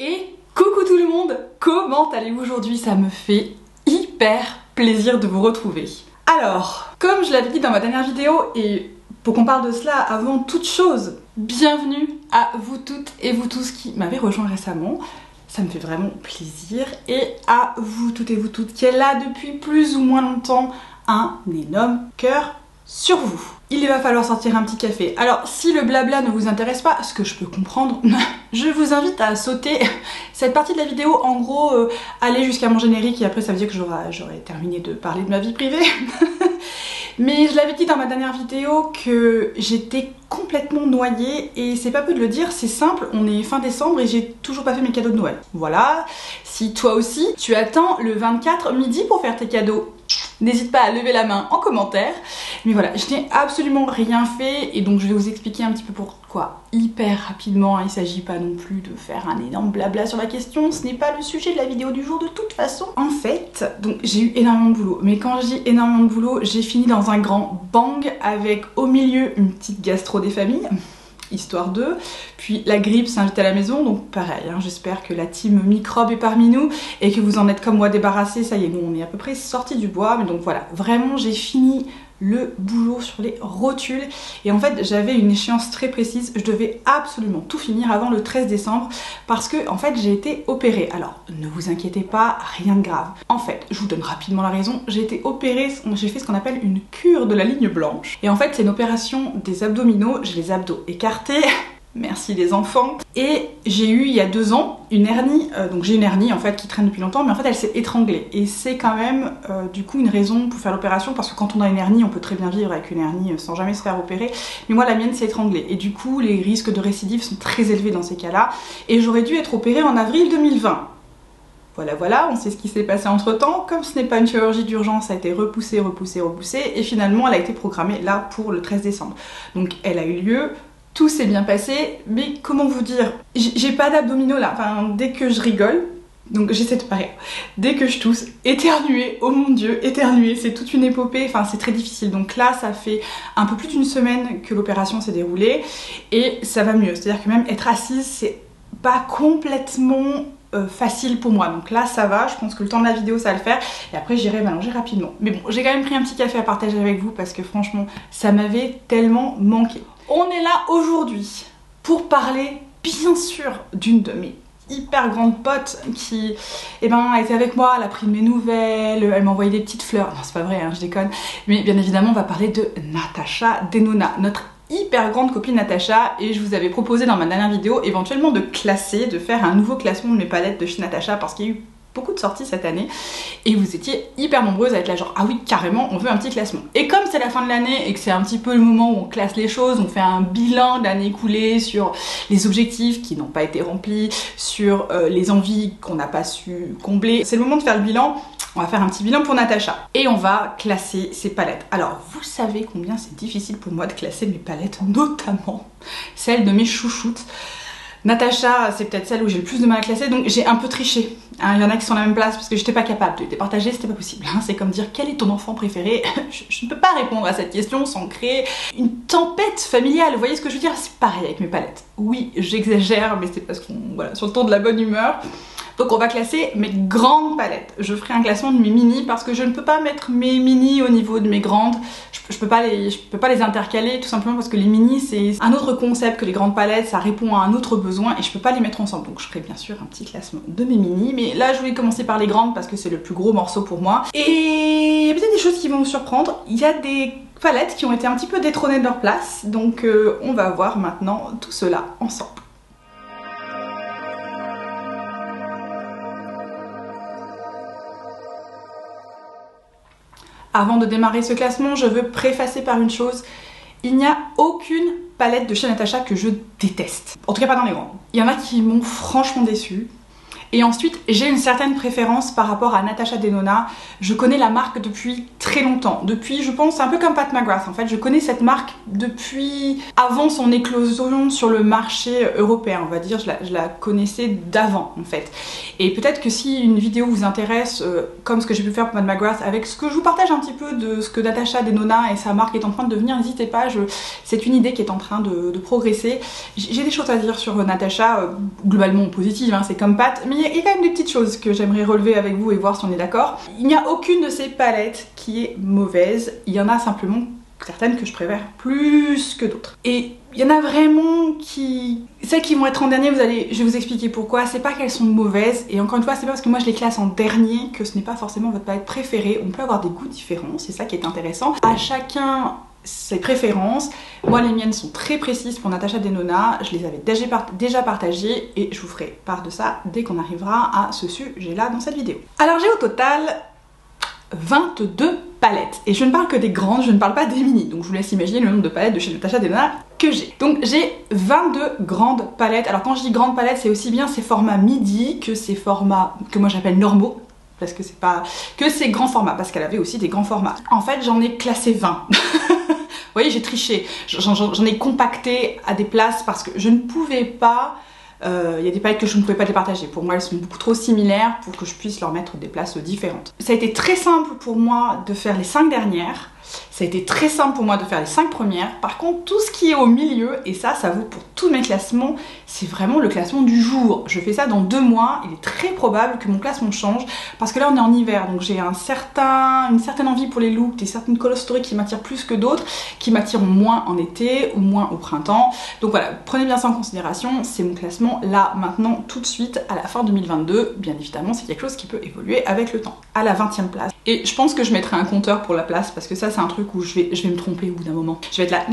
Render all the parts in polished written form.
Et coucou tout le monde, comment allez-vous aujourd'hui? Ça me fait hyper plaisir de vous retrouver. Alors, comme je l'avais dit dans ma dernière vidéo, et pour qu'on parle de cela avant toute chose, bienvenue à vous toutes et vous tous qui m'avez rejoint récemment. Ça me fait vraiment plaisir. Et à vous toutes et vous toutes qui êtes là depuis plus ou moins longtemps, un énorme cœur sur vous. Il va falloir sortir un petit café. Alors si le blabla ne vous intéresse pas, ce que je peux comprendre, je vous invite à sauter cette partie de la vidéo. En gros, aller jusqu'à mon générique et après ça veut dire que j'aurais terminé de parler de ma vie privée. Mais je l'avais dit dans ma dernière vidéo que j'étais complètement noyée et c'est pas peu de le dire, c'est simple, on est fin décembre et j'ai toujours pas fait mes cadeaux de Noël. Voilà, si toi aussi tu attends le 24 midi pour faire tes cadeaux, n'hésite pas à lever la main en commentaire. Mais voilà, je n'ai absolument rien fait et donc je vais vous expliquer un petit peu pourquoi hyper rapidement. Il ne s'agit pas non plus de faire un énorme blabla sur la question, ce n'est pas le sujet de la vidéo du jour de toute façon. En fait, donc j'ai eu énormément de boulot, mais quand je dis énormément de boulot, j'ai fini dans un grand bang avec au milieu une petite gastro des familles. Histoire d'eux, puis la grippe s'invite à la maison, donc pareil, hein, j'espère que la team microbe est parmi nous et que vous en êtes comme moi débarrassés. Ça y est, nous on est à peu près sortis du bois, mais donc voilà, vraiment j'ai fini le boulot sur les rotules et en fait j'avais une échéance très précise, je devais absolument tout finir avant le 13 décembre parce que en fait j'ai été opérée. Alors ne vous inquiétez pas, rien de grave. En fait, je vous donne rapidement la raison, j'ai été opérée, j'ai fait ce qu'on appelle une cure de la ligne blanche et en fait c'est une opération des abdominaux, j'ai les abdos écartés. Merci les enfants. Et j'ai eu il y a 2 ans une hernie, donc j'ai une hernie en fait qui traîne depuis longtemps, mais en fait elle s'est étranglée. Et c'est quand même du coup une raison pour faire l'opération, parce que quand on a une hernie, on peut très bien vivre avec une hernie sans jamais se faire opérer. Mais moi la mienne s'est étranglée. Et du coup les risques de récidive sont très élevés dans ces cas-là. Et j'aurais dû être opérée en avril 2020. Voilà, on sait ce qui s'est passé entre temps. Comme ce n'est pas une chirurgie d'urgence, ça a été repoussé. Et finalement elle a été programmée là pour le 13 décembre. Donc elle a eu lieu. Tout s'est bien passé, mais comment vous dire, j'ai pas d'abdominaux là, enfin dès que je rigole, donc j'essaie de parler, dès que je tousse, éternuer, oh mon dieu, éternuer, c'est toute une épopée, enfin c'est très difficile. Donc là ça fait un peu plus d'une semaine que l'opération s'est déroulée et ça va mieux, c'est-à-dire que même être assise c'est pas complètement facile pour moi, donc là ça va, je pense que le temps de la vidéo ça va le faire et après j'irai m'allonger rapidement. Mais bon, j'ai quand même pris un petit café à partager avec vous parce que franchement ça m'avait tellement manqué. On est là aujourd'hui pour parler bien sûr d'une de mes hyper grandes potes qui a été avec moi, elle a pris de mes nouvelles, elle m'a envoyé des petites fleurs, non c'est pas vrai hein, je déconne, mais bien évidemment on va parler de Natacha Denona, notre hyper grande copine Natacha, et je vous avais proposé dans ma dernière vidéo éventuellement de classer, de faire un nouveau classement de mes palettes de chez Natacha parce qu'il y a eu beaucoup de sorties cette année et vous étiez hyper nombreuses à être là genre ah oui carrément on veut un petit classement. Et comme c'est la fin de l'année et que c'est un petit peu le moment où on classe les choses, on fait un bilan de l'année écoulée sur les objectifs qui n'ont pas été remplis, sur les envies qu'on n'a pas su combler, c'est le moment de faire le bilan. On va faire un petit bilan pour Natacha et on va classer ses palettes. Alors vous savez combien c'est difficile pour moi de classer mes palettes, notamment celles de mes chouchoutes. Natacha, c'est peut-être celle où j'ai le plus de mal à classer, donc j'ai un peu triché. Il y en a qui sont à la même place parce que j'étais pas capable de les départager, c'était pas possible. C'est comme dire quel est ton enfant préféré. Je ne peux pas répondre à cette question sans créer une tempête familiale. Vous voyez ce que je veux dire? C'est pareil avec mes palettes. Oui, j'exagère, mais c'est parce qu'on voilà, sur le ton de la bonne humeur. Donc on va classer mes grandes palettes. Je ferai un classement de mes mini parce que je ne peux pas mettre mes mini au niveau de mes grandes. Je peux pas les intercaler tout simplement parce que les mini c'est un autre concept que les grandes palettes, ça répond à un autre besoin et je peux pas les mettre ensemble. Donc je ferai bien sûr un petit classement de mes mini, mais là je voulais commencer par les grandes parce que c'est le plus gros morceau pour moi. Et il y a peut-être des choses qui vont vous surprendre. Il y a des palettes qui ont été un petit peu détrônées de leur place, donc on va voir maintenant tout cela ensemble. Avant de démarrer ce classement, je veux préfacer par une chose. Il n'y a aucune palette de chez Natacha que je déteste. En tout cas pas dans les grandes. Il y en a qui m'ont franchement déçue. Et ensuite, j'ai une certaine préférence par rapport à Natasha Denona. Je connais la marque depuis très longtemps. Depuis, je pense, un peu comme Pat McGrath. En fait, je connais cette marque depuis avant son éclosion sur le marché européen. On va dire, je la connaissais d'avant, en fait. Et peut-être que si une vidéo vous intéresse, comme ce que j'ai pu faire pour Pat McGrath, avec ce que je vous partage un petit peu de ce que Natasha Denona et sa marque est en train de devenir, n'hésitez pas. C'est une idée qui est en train de progresser. J'ai des choses à dire sur Natasha, globalement positives, hein, c'est comme Pat, mais il y a quand même des petites choses que j'aimerais relever avec vous et voir si on est d'accord. Il n'y a aucune de ces palettes qui est mauvaise, il y en a simplement certaines que je préfère plus que d'autres. Et il y en a vraiment celles qui vont être en dernier, je vais vous expliquer pourquoi. C'est pas qu'elles sont mauvaises, et encore une fois, c'est pas parce que moi je les classe en dernier que ce n'est pas forcément votre palette préférée. On peut avoir des goûts différents, c'est ça qui est intéressant. À chacun ses préférences. Moi, les miennes sont très précises pour Natasha Denona. Je les avais déjà partagées et je vous ferai part de ça dès qu'on arrivera à ce sujet-là dans cette vidéo. Alors, j'ai au total 22 palettes. Et je ne parle que des grandes, je ne parle pas des mini. Donc, je vous laisse imaginer le nombre de palettes de chez Natasha Denona que j'ai. Donc, j'ai 22 grandes palettes. Alors, quand je dis grandes palettes, c'est aussi bien ces formats midi que ces formats que moi j'appelle normaux. Parce que c'est pas que ces grands formats, parce qu'elle avait aussi des grands formats. En fait, j'en ai classé 20. Vous voyez, j'ai triché. J'en ai compacté à des places parce que je ne pouvais pas... Il y a des palettes que je ne pouvais pas départager. Pour moi, elles sont beaucoup trop similaires pour que je puisse leur mettre des places différentes. Ça a été très simple pour moi de faire les 5 dernières. Ça a été très simple pour moi de faire les 5 premières. Par contre, tout ce qui est au milieu, et ça vaut pour tous mes classements, c'est vraiment le classement du jour. Je fais ça dans 2 mois. Il est très probable que mon classement change parce que là, on est en hiver. Donc j'ai une certaine envie pour les looks, des certaines color stories qui m'attirent plus que d'autres, qui m'attirent moins en été ou moins au printemps. Donc voilà, prenez bien ça en considération. C'est mon classement là, maintenant, tout de suite, à la fin 2022. Bien évidemment, c'est quelque chose qui peut évoluer avec le temps. À la 20e place. Et je pense que je mettrai un compteur pour la place parce que ça, c'est un truc où je vais me tromper au bout d'un moment. Je vais être là,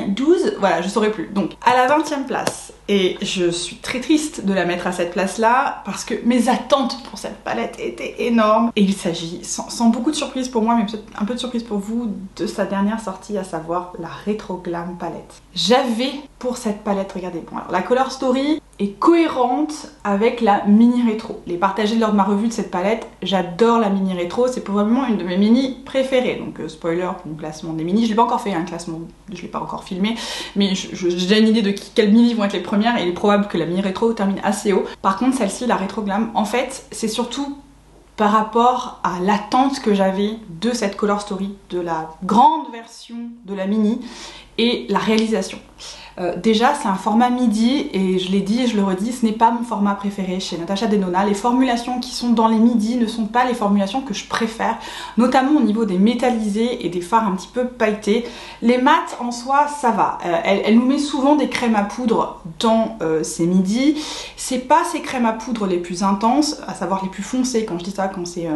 12, voilà, je saurai plus. Donc, à la 20e place, et je suis très triste de la mettre à cette place-là parce que mes attentes pour cette palette étaient énormes. Et il s'agit, sans beaucoup de surprise pour moi, mais peut-être un peu de surprise pour vous, de sa dernière sortie, à savoir la Retro Glam palette. J'avais pour cette palette, regardez, bon, alors la Color Story est cohérente avec la mini rétro. Les partagés lors de ma revue de cette palette, j'adore la mini rétro, c'est probablement une de mes mini préférées. Donc spoiler pour mon classement des mini, je l'ai pas encore fait un classement, je l'ai pas encore filmé, mais j'ai déjà une idée de quelles mini vont être les premières et il est probable que la mini rétro termine assez haut. Par contre celle-ci, la Retro Glam, en fait c'est surtout par rapport à l'attente que j'avais de cette Color Story, de la grande version de la mini et la réalisation. Déjà c'est un format midi et je l'ai dit et je le redis, ce n'est pas mon format préféré chez Natasha Denona. Les formulations qui sont dans les midis ne sont pas les formulations que je préfère, notamment au niveau des métallisés et des fards un petit peu pailletés. Les mats en soi ça va, elle nous met souvent des crèmes à poudre dans ces midis. C'est pas ces crèmes à poudre les plus intenses, à savoir les plus foncées quand je dis ça, quand c'est...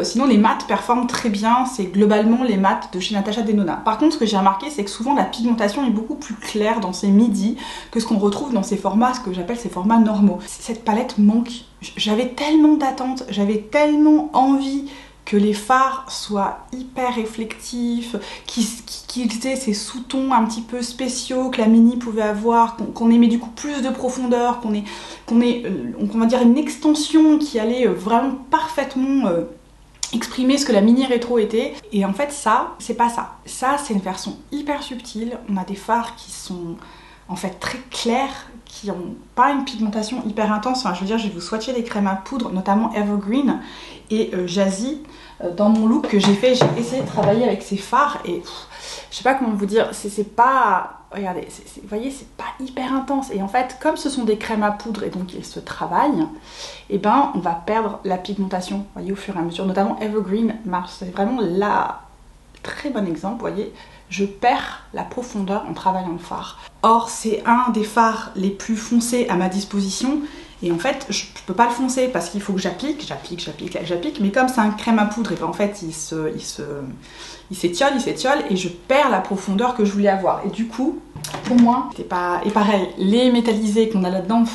sinon les mats performent très bien, c'est globalement les mats de chez Natasha Denona. Par contre ce que j'ai remarqué c'est que souvent la pigmentation est beaucoup plus claire dans ces midis que ce qu'on retrouve dans ces formats, ce que j'appelle ces formats normaux. Cette palette manque, j'avais tellement d'attentes, j'avais tellement envie que les fards soient hyper réflectifs, qu'ils aient ces sous-tons un petit peu spéciaux que la mini pouvait avoir, qu'on aimait du coup plus de profondeur, qu'on va dire une extension qui allait vraiment parfaitement exprimer ce que la mini rétro était. Et en fait ça, c'est pas ça. Ça c'est une version hyper subtile, on a des fards qui sont en fait très clairs, qui n'ont pas une pigmentation hyper intense. Enfin je veux dire, je vais vous swatcher les crèmes à poudre, notamment Evergreen et Jazzy. Dans mon look que j'ai fait, j'ai essayé de travailler avec ces fards et je sais pas comment vous dire, c'est pas... Regardez, vous voyez, c'est pas hyper intense. Et en fait, comme ce sont des crèmes à poudre et donc ils se travaillent, et ben on va perdre la pigmentation, vous voyez, au fur et à mesure. Notamment Evergreen marche, c'est vraiment là très bon exemple, vous voyez. Je perds la profondeur en travaillant le fard. Or, c'est un des fards les plus foncés à ma disposition. Et en fait, je peux pas le foncer parce qu'il faut que j'applique, mais comme c'est un crème à poudre, et ben en fait, il s'étiole et je perds la profondeur que je voulais avoir. Et du coup, pour moi, c'était pas... Et pareil, les métallisés qu'on a là-dedans,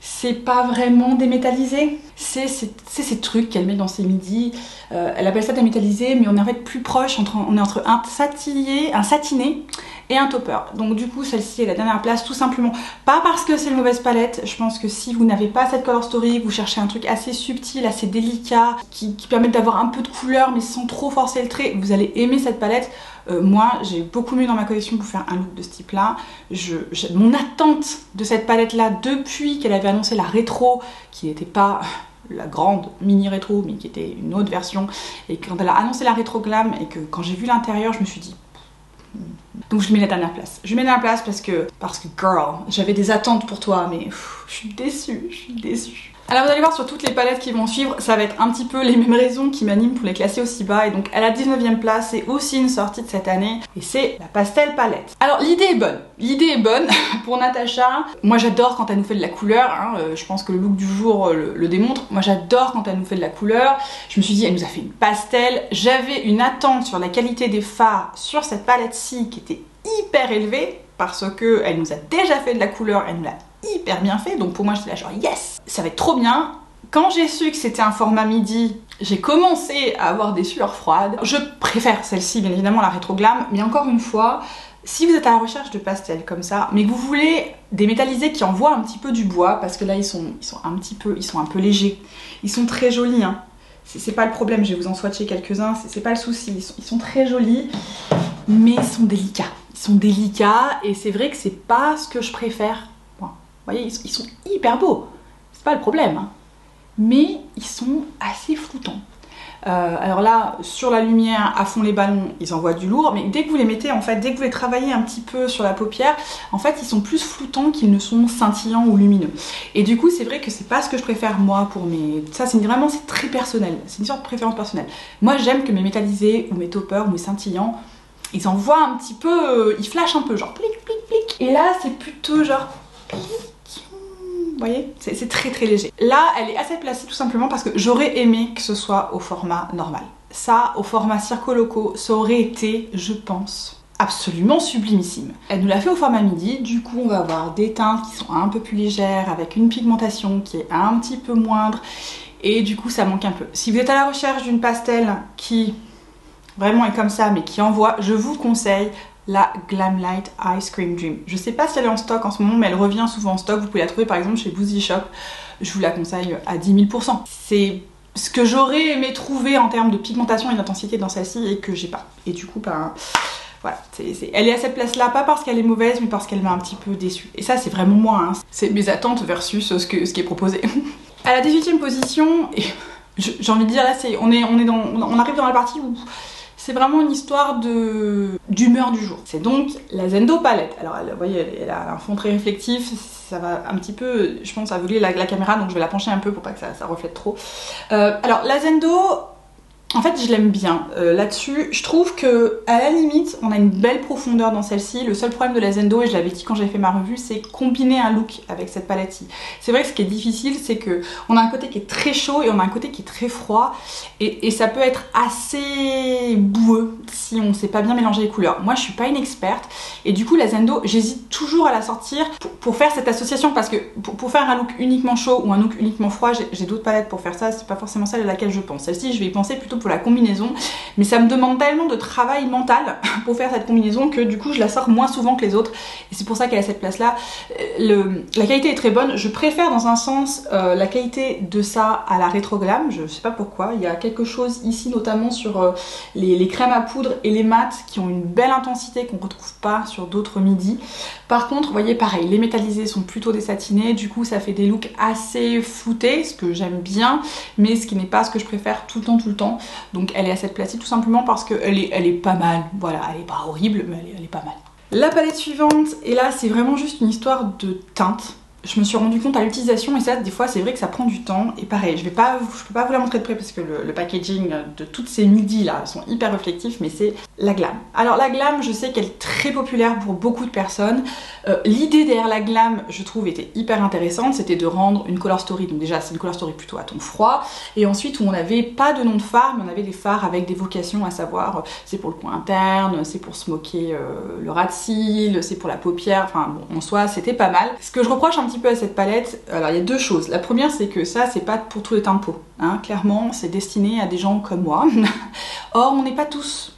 c'est pas vraiment des métallisés. C'est c'est ces trucs qu'elle met dans ses midis. Elle appelle ça démétallisé, mais on est en fait plus proche, on est entre un satiné et un topper. Donc du coup, celle-ci est la dernière place, tout simplement. Pas parce que c'est une mauvaise palette, je pense que si vous n'avez pas cette color story, vous cherchez un truc assez subtil, assez délicat, qui permet d'avoir un peu de couleur, mais sans trop forcer le trait, vous allez aimer cette palette. Moi, j'ai beaucoup mieux dans ma collection pour faire un look de ce type-là. Mon attente de cette palette-là, depuis qu'elle avait annoncé la rétro, qui n'était pas la grande mini rétro, mais qui était une autre version, et quand elle a annoncé la rétro glam, et que quand j'ai vu l'intérieur, je me suis dit... Donc je mets la dernière place. Je mets la dernière place parce que girl, j'avais des attentes pour toi, mais je suis déçue, je suis déçue. Alors vous allez voir sur toutes les palettes qui vont suivre, ça va être un petit peu les mêmes raisons qui m'animent pour les classer aussi bas. Et donc à la 19e place, c'est aussi une sortie de cette année, et c'est la Pastel Palette. Alors l'idée est bonne pour Natacha. Moi j'adore quand elle nous fait de la couleur, hein. Je pense que le look du jour le démontre. Moi j'adore quand elle nous fait de la couleur. Je me suis dit, elle nous a fait une pastel. J'avais une attente sur la qualité des fards sur cette palette-ci qui était hyper élevée, parce que elle nous a déjà fait de la couleur, elle nous l'a hyper bien fait, donc pour moi j'étais là genre yes, ça va être trop bien. Quand j'ai su que c'était un format midi, j'ai commencé à avoir des sueurs froides. Je préfère celle-ci, bien évidemment, la Rétro Glam, mais encore une fois, si vous êtes à la recherche de pastels comme ça, mais que vous voulez des métallisés qui envoient un petit peu du bois, parce que là ils sont un peu légers, ils sont très jolis, hein. C'est pas le problème, je vais vous en swatcher quelques-uns, c'est pas le souci, ils sont très jolis, mais ils sont délicats. Ils sont délicats, et c'est vrai que c'est pas ce que je préfère. Vous voyez, ils sont hyper beaux, c'est pas le problème, hein. Mais ils sont assez floutants. Alors là, sur la lumière, à fond les ballons, ils envoient du lourd, mais dès que vous les mettez, en fait, dès que vous les travaillez un petit peu sur la paupière, en fait, ils sont plus floutants qu'ils ne sont scintillants ou lumineux. Et du coup, c'est vrai que c'est pas ce que je préfère, moi, pour mes... Ça, c'est vraiment, c'est très personnel, c'est une sorte de préférence personnelle. Moi, j'aime que mes métallisés, ou mes toppers, ou mes scintillants, ils envoient un petit peu... ils flashent un peu, genre plic, plic, plic. Et là, c'est plutôt genre... Vous voyez, c'est très très léger. Là, elle est assez placée tout simplement parce que j'aurais aimé que ce soit au format normal. Ça, au format Circo Loco, ça aurait été, je pense, absolument sublimissime. Elle nous l'a fait au format midi, du coup on va avoir des teintes qui sont un peu plus légères, avec une pigmentation qui est un petit peu moindre, et du coup ça manque un peu. Si vous êtes à la recherche d'une pastel qui vraiment est comme ça, mais qui envoie, je vous conseille la Glamlite Ice Cream Dream. Je sais pas si elle est en stock en ce moment, mais elle revient souvent en stock. Vous pouvez la trouver par exemple chez Boozy Shop. Je vous la conseille à 10 000%. C'est ce que j'aurais aimé trouver en termes de pigmentation et d'intensité dans celle-ci et que j'ai pas. Et du coup, ben, voilà, elle est à cette place-là, pas parce qu'elle est mauvaise, mais parce qu'elle m'a un petit peu déçue. Et ça, c'est vraiment moi, hein. C'est mes attentes versus ce qui est proposé. À la 18e position, et j'ai envie de dire là, on arrive dans la partie où c'est vraiment une histoire d'humeur du jour. C'est donc la Zendo Palette. Alors vous voyez, elle a un fond très réflectif, ça va un petit peu, je pense, aveugler la caméra, donc je vais la pencher un peu pour pas que ça reflète trop. Alors la Zendo, en fait je l'aime bien là-dessus. Je trouve que à la limite on a une belle profondeur dans celle-ci. Le seul problème de la Zendo, et je l'avais dit quand j'avais fait ma revue, c'est combiner un look avec cette palette-ci. C'est vrai que ce qui est difficile, c'est que on a un côté qui est très chaud et on a un côté qui est très froid, et ça peut être assez boueux si on ne sait pas bien mélanger les couleurs. Moi je suis pas une experte, et du coup la Zendo, j'hésite toujours à la sortir pour faire cette association, parce que pour faire un look uniquement chaud ou un look uniquement froid, j'ai d'autres palettes pour faire ça, c'est pas forcément celle à laquelle je pense. Celle-ci je vais y penser plutôt pour la combinaison, mais ça me demande tellement de travail mental pour faire cette combinaison que du coup je la sors moins souvent que les autres, et c'est pour ça qu'elle a cette place là. La qualité est très bonne. Je préfère dans un sens la qualité de ça à la Rétro Glam, je sais pas pourquoi. Il y a quelque chose ici notamment sur les crèmes à poudre et les mats qui ont une belle intensité qu'on retrouve pas sur d'autres midis. Par contre, vous voyez, pareil, les métallisés sont plutôt des satinés, du coup ça fait des looks assez floutés, ce que j'aime bien, mais ce qui n'est pas ce que je préfère tout le temps. Donc elle est à cette place-ci tout simplement parce qu'elle est pas mal. Voilà, elle est pas horrible, mais elle est pas mal. La palette suivante, et là c'est vraiment juste une histoire de teinte. Je me suis rendu compte à l'utilisation, et ça des fois c'est vrai que ça prend du temps, et pareil, je peux pas vous la montrer de près parce que le packaging de toutes ces midis là sont hyper réflectifs, mais c'est la Glam. Alors la Glam, je sais qu'elle est très populaire pour beaucoup de personnes. L'idée derrière la Glam, je trouve, était hyper intéressante, c'était de rendre une color story, donc déjà c'est une color story plutôt à ton froid, et ensuite où on n'avait pas de nom de phare, mais on avait des phares avec des vocations, à savoir c'est pour le coin interne, c'est pour smoker le ras de cils, c'est pour la paupière, enfin bon, en soi c'était pas mal. Ce que je reproche un petit peu à cette palette, alors il y a deux choses. La première, c'est que ça, c'est pas pour tous les teintes de peau, hein. Clairement, c'est destiné à des gens comme moi. Or, on n'est pas tous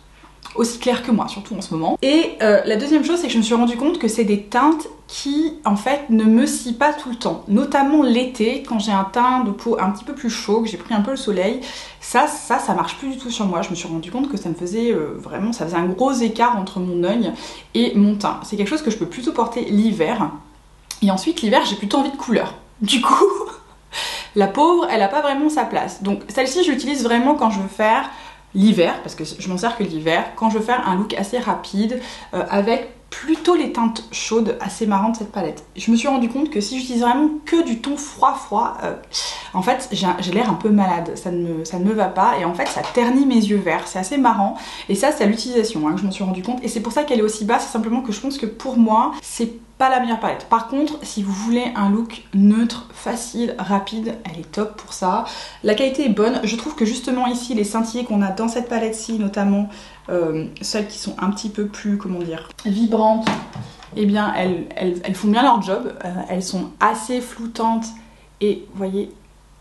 aussi clairs que moi, surtout en ce moment. Et la deuxième chose, c'est que je me suis rendu compte que c'est des teintes qui, en fait, ne me scient pas tout le temps. Notamment l'été, quand j'ai un teint de peau un petit peu plus chaud, que j'ai pris un peu le soleil, ça marche plus du tout sur moi. Je me suis rendu compte que ça me faisait vraiment, ça faisait un gros écart entre mon œil et mon teint. C'est quelque chose que je peux plutôt porter l'hiver. Et ensuite, l'hiver, j'ai plutôt envie de couleur. Du coup, la pauvre, elle a pas vraiment sa place. Donc celle-ci, je l'utilise vraiment quand je veux faire l'hiver, parce que je m'en sers que l'hiver, quand je veux faire un look assez rapide, avec plutôt les teintes chaudes, assez marrantes de cette palette. Je me suis rendu compte que si j'utilise vraiment que du ton froid, en fait j'ai l'air un peu malade, ça ne me va pas, et en fait ça ternit mes yeux verts, c'est assez marrant, et ça c'est à l'utilisation que je m'en suis rendu compte, et c'est pour ça qu'elle est aussi basse, c'est simplement que je pense que pour moi, c'est pas la meilleure palette. Par contre, si vous voulez un look neutre, facile, rapide, elle est top pour ça. La qualité est bonne. Je trouve que justement ici, les scintillés qu'on a dans cette palette-ci, notamment celles qui sont un petit peu plus, comment dire, vibrantes, eh bien elles font bien leur job. Elles sont assez floutantes et vous voyez,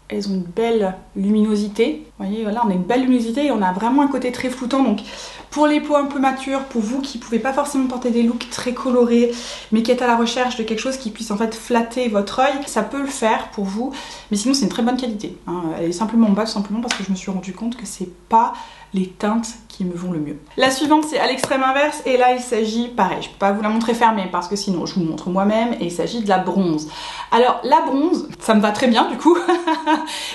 elles ont une belle luminosité. Vous voyez, voilà, on a une belle luminosité et on a vraiment un côté très floutant. Donc pour les peaux un peu matures, pour vous qui ne pouvez pas forcément porter des looks très colorés, mais qui êtes à la recherche de quelque chose qui puisse en fait flatter votre œil, ça peut le faire pour vous. Mais sinon c'est une très bonne qualité, hein. Elle est simplement en bas, tout simplement parce que je me suis rendu compte que c'est pas les teintes qui me vont le mieux. La suivante, c'est à l'extrême inverse, et là il s'agit, pareil, je peux pas vous la montrer fermée parce que sinon je vous montre moi-même, et il s'agit de la bronze. Alors la bronze, ça me va très bien du coup,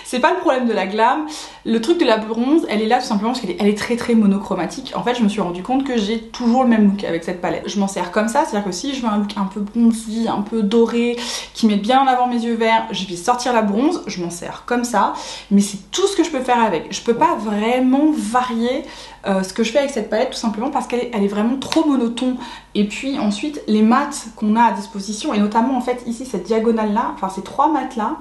c'est pas le problème de la glam. Le truc de la bronze, elle est là tout simplement parce qu'elle est très très monochromatique. En fait, je me suis rendu compte que j'ai toujours le même look avec cette palette. Je m'en sers comme ça, c'est-à-dire que si je veux un look un peu bronzy, un peu doré, qui met bien en avant mes yeux verts, je vais sortir la bronze, je m'en sers comme ça, mais c'est tout ce que je peux faire avec. Je peux pas vraiment varier ce que je fais avec cette palette, tout simplement parce qu'elle est vraiment trop monotone. Et puis ensuite, les mats qu'on a à disposition, et notamment en fait ici cette diagonale là, enfin ces trois mats là,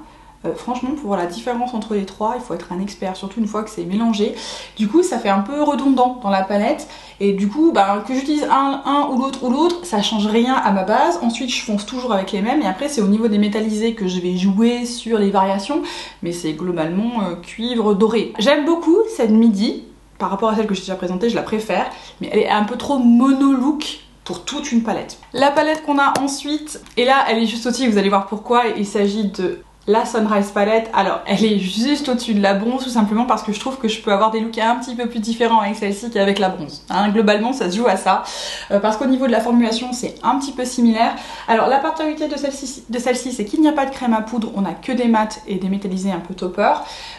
franchement pour voir la différence entre les trois, il faut être un expert, surtout une fois que c'est mélangé. Du coup ça fait un peu redondant dans la palette, et du coup que j'utilise un ou l'autre, ça change rien à ma base. Ensuite je fonce toujours avec les mêmes, et après c'est au niveau des métallisés que je vais jouer sur les variations, mais c'est globalement cuivre doré. J'aime beaucoup cette midi. Par rapport à celle que j'ai déjà présentée, je la préfère, mais elle est un peu trop mono-look pour toute une palette. La palette qu'on a ensuite, et là elle est juste au-dessus, vous allez voir pourquoi, il s'agit de la Sunrise Palette. Alors elle est juste au-dessus de la bronze, tout simplement parce que je trouve que je peux avoir des looks un petit peu plus différents avec celle-ci qu'avec la bronze, hein. Globalement ça se joue à ça, parce qu'au niveau de la formulation c'est un petit peu similaire. Alors la particularité de celle-ci c'est qu'il n'y a pas de crème à poudre, on a que des mats et des métallisés un peu topper.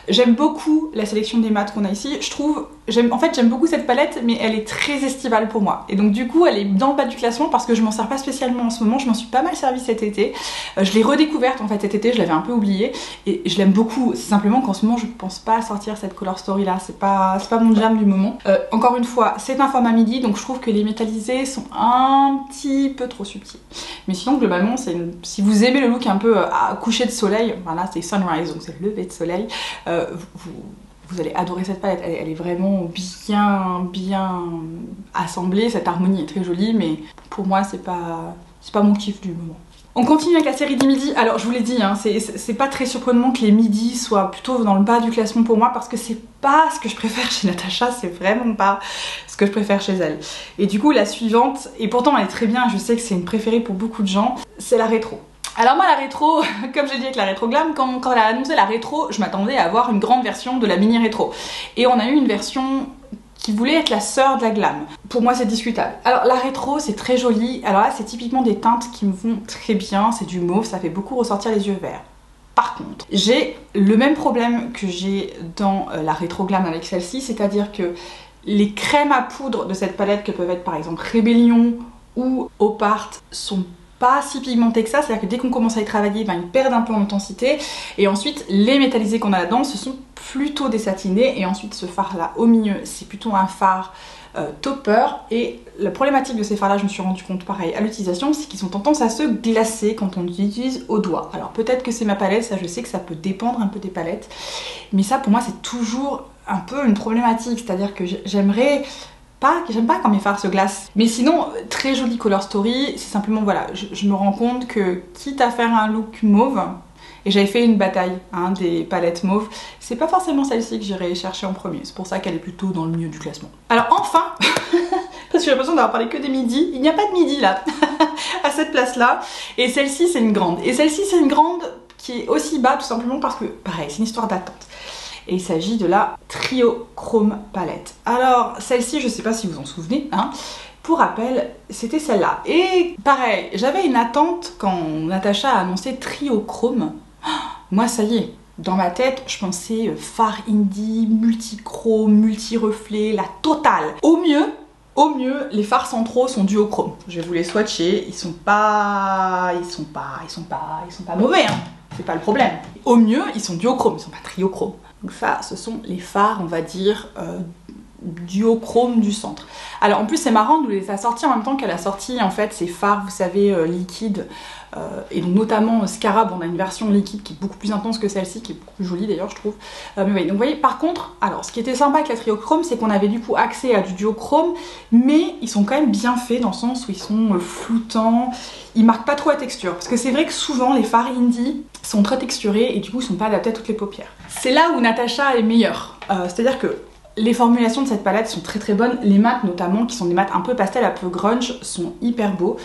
J'aime beaucoup la sélection des mats qu'on a ici, je trouve, j'aime beaucoup cette palette, mais elle est très estivale pour moi, et donc du coup elle est dans le bas du classement parce que je m'en sers pas spécialement en ce moment. Je m'en suis pas mal servi cet été, je l'ai redécouverte en fait cet été, je l'avais un peu oubliée et je l'aime beaucoup. C'est simplement qu'en ce moment je pense pas à sortir cette color story là, c'est pas mon jam du moment. Encore une fois c'est un format midi, donc je trouve que les métallisés sont un petit peu trop subtils, mais sinon globalement si vous aimez le look un peu à coucher de soleil, voilà, c'est sunrise, donc c'est le lever de soleil, vous allez adorer cette palette. Elle est vraiment bien assemblée, cette harmonie est très jolie, mais pour moi c'est pas mon kiff du moment. On continue avec la série des midis. Alors je vous l'ai dit, hein, c'est pas très surprenant que les midis soient plutôt dans le bas du classement pour moi, parce que c'est pas ce que je préfère chez Natacha, c'est vraiment pas ce que je préfère chez elle. Et du coup la suivante, et pourtant elle est très bien, je sais que c'est une préférée pour beaucoup de gens, c'est la rétro. Alors moi la rétro, comme j'ai dit avec la rétro glam, quand elle a annoncé la rétro, je m'attendais à avoir une grande version de la mini rétro. Et on a eu une version qui voulait être la sœur de la glam. Pour moi c'est discutable. Alors la rétro c'est très joli, alors là c'est typiquement des teintes qui me vont très bien, c'est du mauve, ça fait beaucoup ressortir les yeux verts. Par contre, j'ai le même problème que j'ai dans la rétro glam avec celle-ci, c'est-à-dire que les crèmes à poudre de cette palette, que peuvent être par exemple Rébellion ou Opart, sont pas si pigmentés que ça, c'est-à-dire que dès qu'on commence à y travailler, ben, ils perdent un peu en intensité, et ensuite les métallisés qu'on a là-dedans, ce sont plutôt des satinés, et ensuite ce fard là au milieu, c'est plutôt un fard topper, et la problématique de ces fards là, je me suis rendu compte pareil à l'utilisation, c'est qu'ils ont tendance à se glacer quand on les utilise au doigt. Alors peut-être que c'est ma palette, ça je sais que ça peut dépendre un peu des palettes, mais ça pour moi c'est toujours un peu une problématique, c'est-à-dire que j'aimerais j'aime pas quand mes fards se glacent. Mais sinon, très jolie color story, c'est simplement voilà, je me rends compte que quitte à faire un look mauve, et j'avais fait une bataille hein, des palettes mauves, c'est pas forcément celle-ci que j'irai chercher en premier, c'est pour ça qu'elle est plutôt dans le milieu du classement. Alors enfin, parce que j'ai l'impression d'avoir parlé que des midis, il n'y a pas de midi là, à cette place-là, et celle-ci c'est une grande. Et celle-ci c'est une grande qui est aussi bas tout simplement parce que, pareil, c'est une histoire d'attente. Et il s'agit de la Trio Chrome palette. Alors celle-ci, je sais pas si vous en souvenez, hein, pour rappel, c'était celle-là. Et pareil, j'avais une attente quand Natacha a annoncé Trio Chrome. Moi ça y est, dans ma tête, je pensais fard indie, multi-chrome, multi-reflet, la totale. Au mieux, les fards centraux sont duochrome. Je vais vous les swatcher, ils sont pas mauvais, hein. C'est pas le problème. Au mieux, ils sont duochrome, ils sont pas triochrome. Donc ça, ce sont les fards, on va dire, duochrome du centre. Alors en plus c'est marrant, nous les a sortis en même temps qu'elle a sorti en fait ces fards, vous savez, liquides, et donc notamment Scarab, on a une version liquide qui est beaucoup plus intense que celle-ci, qui est beaucoup plus jolie d'ailleurs je trouve. Mais oui, donc vous voyez, par contre, alors ce qui était sympa avec la triochrome, c'est qu'on avait du coup accès à du duochrome, mais ils sont quand même bien faits dans le sens où ils sont floutants, ils marquent pas trop la texture, parce que c'est vrai que souvent les fards indie sont très texturés et du coup ils sont pas adaptés à toutes les paupières. C'est là où Natacha est meilleure, c'est-à-dire que les formulations de cette palette sont très très bonnes, les mats notamment, qui sont des mats un peu pastel, un peu grunge, sont hyper beaux.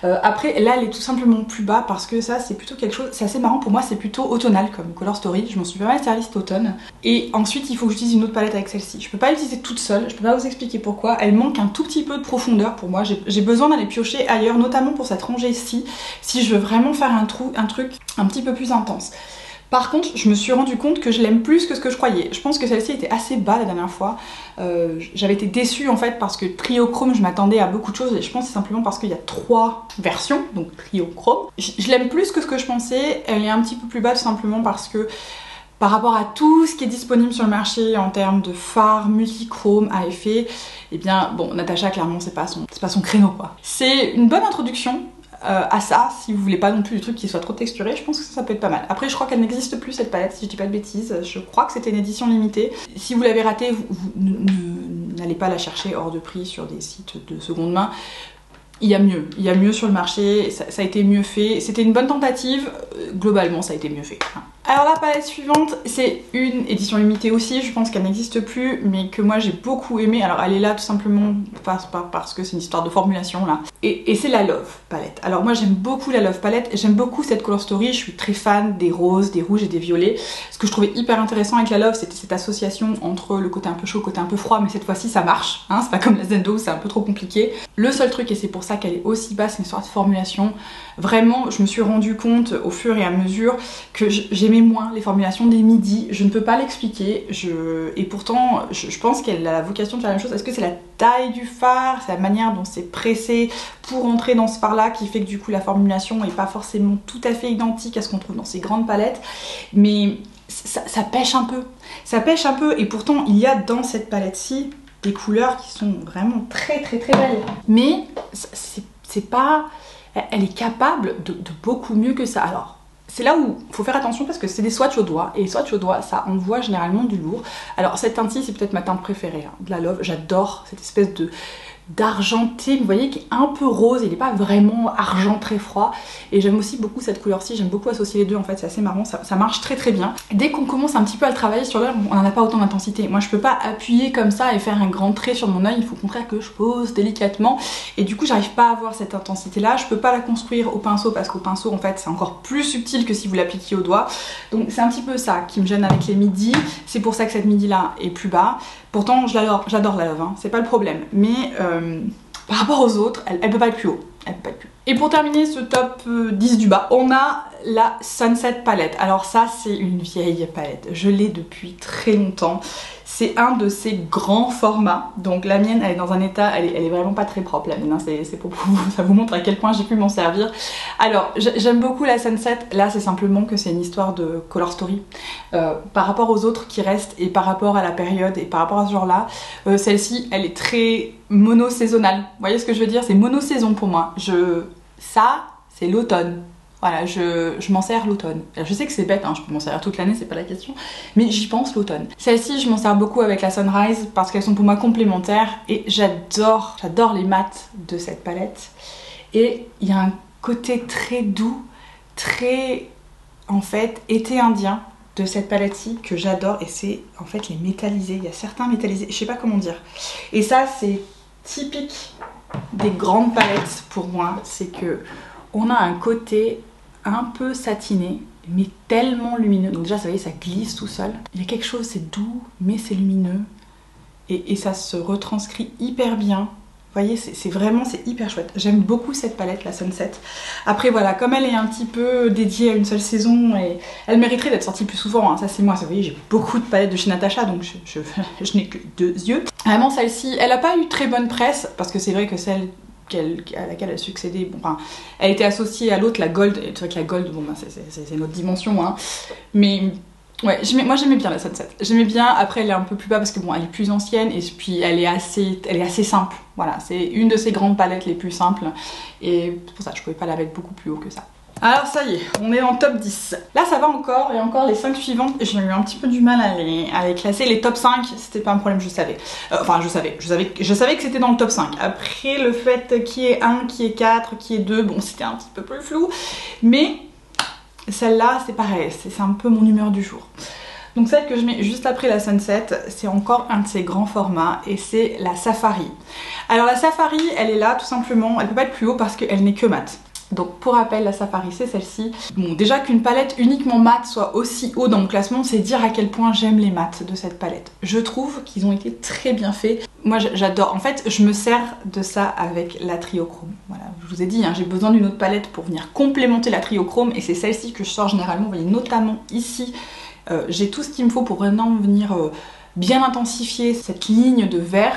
Après là elle est tout simplement plus bas parce que ça c'est plutôt quelque chose, c'est assez marrant pour moi, c'est plutôt automnal comme color story, je m'en suis pas mal servi cet automne. Et ensuite il faut que j'utilise une autre palette avec celle-ci, je peux pas l'utiliser toute seule, je peux pas vous expliquer pourquoi, elle manque un tout petit peu de profondeur pour moi, j'ai besoin d'aller piocher ailleurs, notamment pour cette rangée-ci, si je veux vraiment faire un truc un petit peu plus intense. Par contre, je me suis rendu compte que je l'aime plus que ce que je croyais. Je pense que celle-ci était assez bas la dernière fois. J'avais été déçue en fait parce que Trio Chrome, je m'attendais à beaucoup de choses et je pense que c'est simplement parce qu'il y a 3 versions, donc Trio Chrome. Je l'aime plus que ce que je pensais. Elle est un petit peu plus bas tout simplement parce que par rapport à tout ce qui est disponible sur le marché en termes de fards multichrome à effet, eh bien bon, Natacha clairement c'est pas son créneau quoi. C'est une bonne introduction. À ça, si vous voulez pas non plus du truc qui soit trop texturé, je pense que ça peut être pas mal. Après je crois qu'elle n'existe plus cette palette, si je dis pas de bêtises, je crois que c'était une édition limitée. Si vous l'avez ratée, vous n'allez pas la chercher hors de prix sur des sites de seconde main. Il y a mieux sur le marché, ça a été mieux fait, c'était une bonne tentative, globalement ça a été mieux fait. Alors la palette suivante, c'est une édition limitée aussi, je pense qu'elle n'existe plus, mais que moi j'ai beaucoup aimé. Alors elle est là tout simplement parce que c'est une histoire de formulation là. Et c'est la Love palette. Alors moi j'aime beaucoup la Love palette, j'aime beaucoup cette color story, je suis très fan des roses, des rouges et des violets. Ce que je trouvais hyper intéressant avec la Love, c'était cette association entre le côté un peu chaud, le côté un peu froid, mais cette fois-ci ça marche, hein, c'est pas comme la Zendo où c'est un peu trop compliqué. Le seul truc, et c'est pour ça qu'elle est aussi basse, c'est une histoire de formulation. Vraiment, je me suis rendu compte au fur et à mesure que j'aimais moins les formulations des midis. Je ne peux pas l'expliquer. Et pourtant, je pense qu'elle a la vocation de faire la même chose. Est-ce que c'est la taille du fard, c'est la manière dont c'est pressé pour entrer dans ce fard-là qui fait que du coup la formulation n'est pas forcément tout à fait identique à ce qu'on trouve dans ces grandes palettes. Mais ça pêche un peu. Ça pêche un peu et pourtant il y a dans cette palette-ci des couleurs qui sont vraiment très très très belles. Mais c'est pas... Elle est capable de beaucoup mieux que ça. Alors, c'est là où il faut faire attention parce que c'est des swatchs au doigt. Et les swatchs au doigt, ça envoie généralement du lourd. Alors, cette teinte-ci, c'est peut-être ma teinte préférée hein, de la Love. J'adore cette espèce d'argenté, vous voyez, qui est un peu rose, il n'est pas vraiment argent très froid. Et j'aime aussi beaucoup cette couleur-ci, j'aime beaucoup associer les deux en fait, c'est assez marrant, ça marche très très bien. Dès qu'on commence un petit peu à le travailler sur l'œil, on n'en a pas autant d'intensité. Moi je peux pas appuyer comme ça et faire un grand trait sur mon œil, il faut au contraire que je pose délicatement. Et du coup j'arrive pas à avoir cette intensité-là, je peux pas la construire au pinceau parce qu'au pinceau en fait c'est encore plus subtil que si vous l'appliquiez au doigt. Donc c'est un petit peu ça qui me gêne avec les midis, c'est pour ça que cette midi-là est plus bas. Pourtant j'adore la Love, hein, c'est pas le problème. Mais par rapport aux autres, elle peut pas être plus haut. Elle peut pas être plus haut. Et pour terminer ce top 10 du bas, on a la Sunset palette. Alors ça c'est une vieille palette, je l'ai depuis très longtemps. C'est un de ces grands formats, donc la mienne elle est dans un état, elle est vraiment pas très propre la mienne, hein. C'est pour vous, ça vous montre à quel point j'ai pu m'en servir. Alors j'aime beaucoup la Sunset, là c'est simplement que c'est une histoire de color story. Par rapport aux autres qui restent et par rapport à la période et par rapport à ce genre là, celle-ci elle est très mono-saisonnale. Vous voyez ce que je veux dire, c'est mono-saison pour moi. Ça c'est l'automne. Voilà, je m'en sers l'automne. Je sais que c'est bête, hein, je peux m'en servir toute l'année, c'est pas la question, mais j'y pense l'automne. Celle-ci, je m'en sers beaucoup avec la Sunrise parce qu'elles sont pour moi complémentaires et j'adore les mats de cette palette. Et il y a un côté très doux, très, en fait, été indien de cette palette-ci que j'adore et c'est en fait les métallisés. Il y a certains métallisés, je sais pas comment dire. Et ça, c'est typique des grandes palettes pour moi, c'est que on a un côté un peu satiné, mais tellement lumineux. Donc déjà, vous voyez, ça glisse tout seul. Il y a quelque chose, c'est doux, mais c'est lumineux. Et ça se retranscrit hyper bien. Vous voyez, c'est vraiment, c'est hyper chouette. J'aime beaucoup cette palette, la Sunset. Après, voilà, comme elle est un petit peu dédiée à une seule saison, et elle mériterait d'être sortie plus souvent, hein, ça c'est moi. Vous voyez, j'ai beaucoup de palettes de chez Natasha, donc je n'ai que 2 yeux. Vraiment, celle-ci, elle n'a pas eu très bonne presse, parce que c'est vrai que celle à laquelle elle succédait, bon, enfin, elle était associée à l'autre, la Gold, et c'est vrai que la Gold, bon, bah, c'est une autre dimension, hein, mais ouais, moi j'aimais bien la Sunset, j'aimais bien. Après elle est un peu plus bas parce que bon, elle est plus ancienne et puis elle est assez simple, voilà, c'est une de ces grandes palettes les plus simples et pour ça je pouvais pas la mettre beaucoup plus haut que ça. Alors ça y est, on est dans le top 10. Là ça va encore, et encore les 5 suivantes, j'ai eu un petit peu du mal à les classer. Les top 5, c'était pas un problème, je savais. Enfin je savais que c'était dans le top 5. Après le fait qu'il y ait 1, qu'il y ait 4, qu'il y ait 2, bon c'était un petit peu plus flou. Mais celle-là c'est pareil, c'est un peu mon humeur du jour. Donc celle que je mets juste après la Sunset, c'est encore un de ces grands formats et c'est la Safari. Alors la Safari, elle est là tout simplement, elle peut pas être plus haut parce qu'elle n'est que mat. Donc pour rappel, la Safari c'est celle-ci. Bon, déjà qu'une palette uniquement mat soit aussi haut dans mon classement, c'est dire à quel point j'aime les mats de cette palette. Je trouve qu'ils ont été très bien faits. Moi j'adore, en fait je me sers de ça avec la Triochrome. Voilà, je vous ai dit, hein, j'ai besoin d'une autre palette pour venir complémenter la Triochrome et c'est celle-ci que je sors généralement, vous voyez notamment ici. J'ai tout ce qu'il me faut pour vraiment venir bien intensifier cette ligne de vert.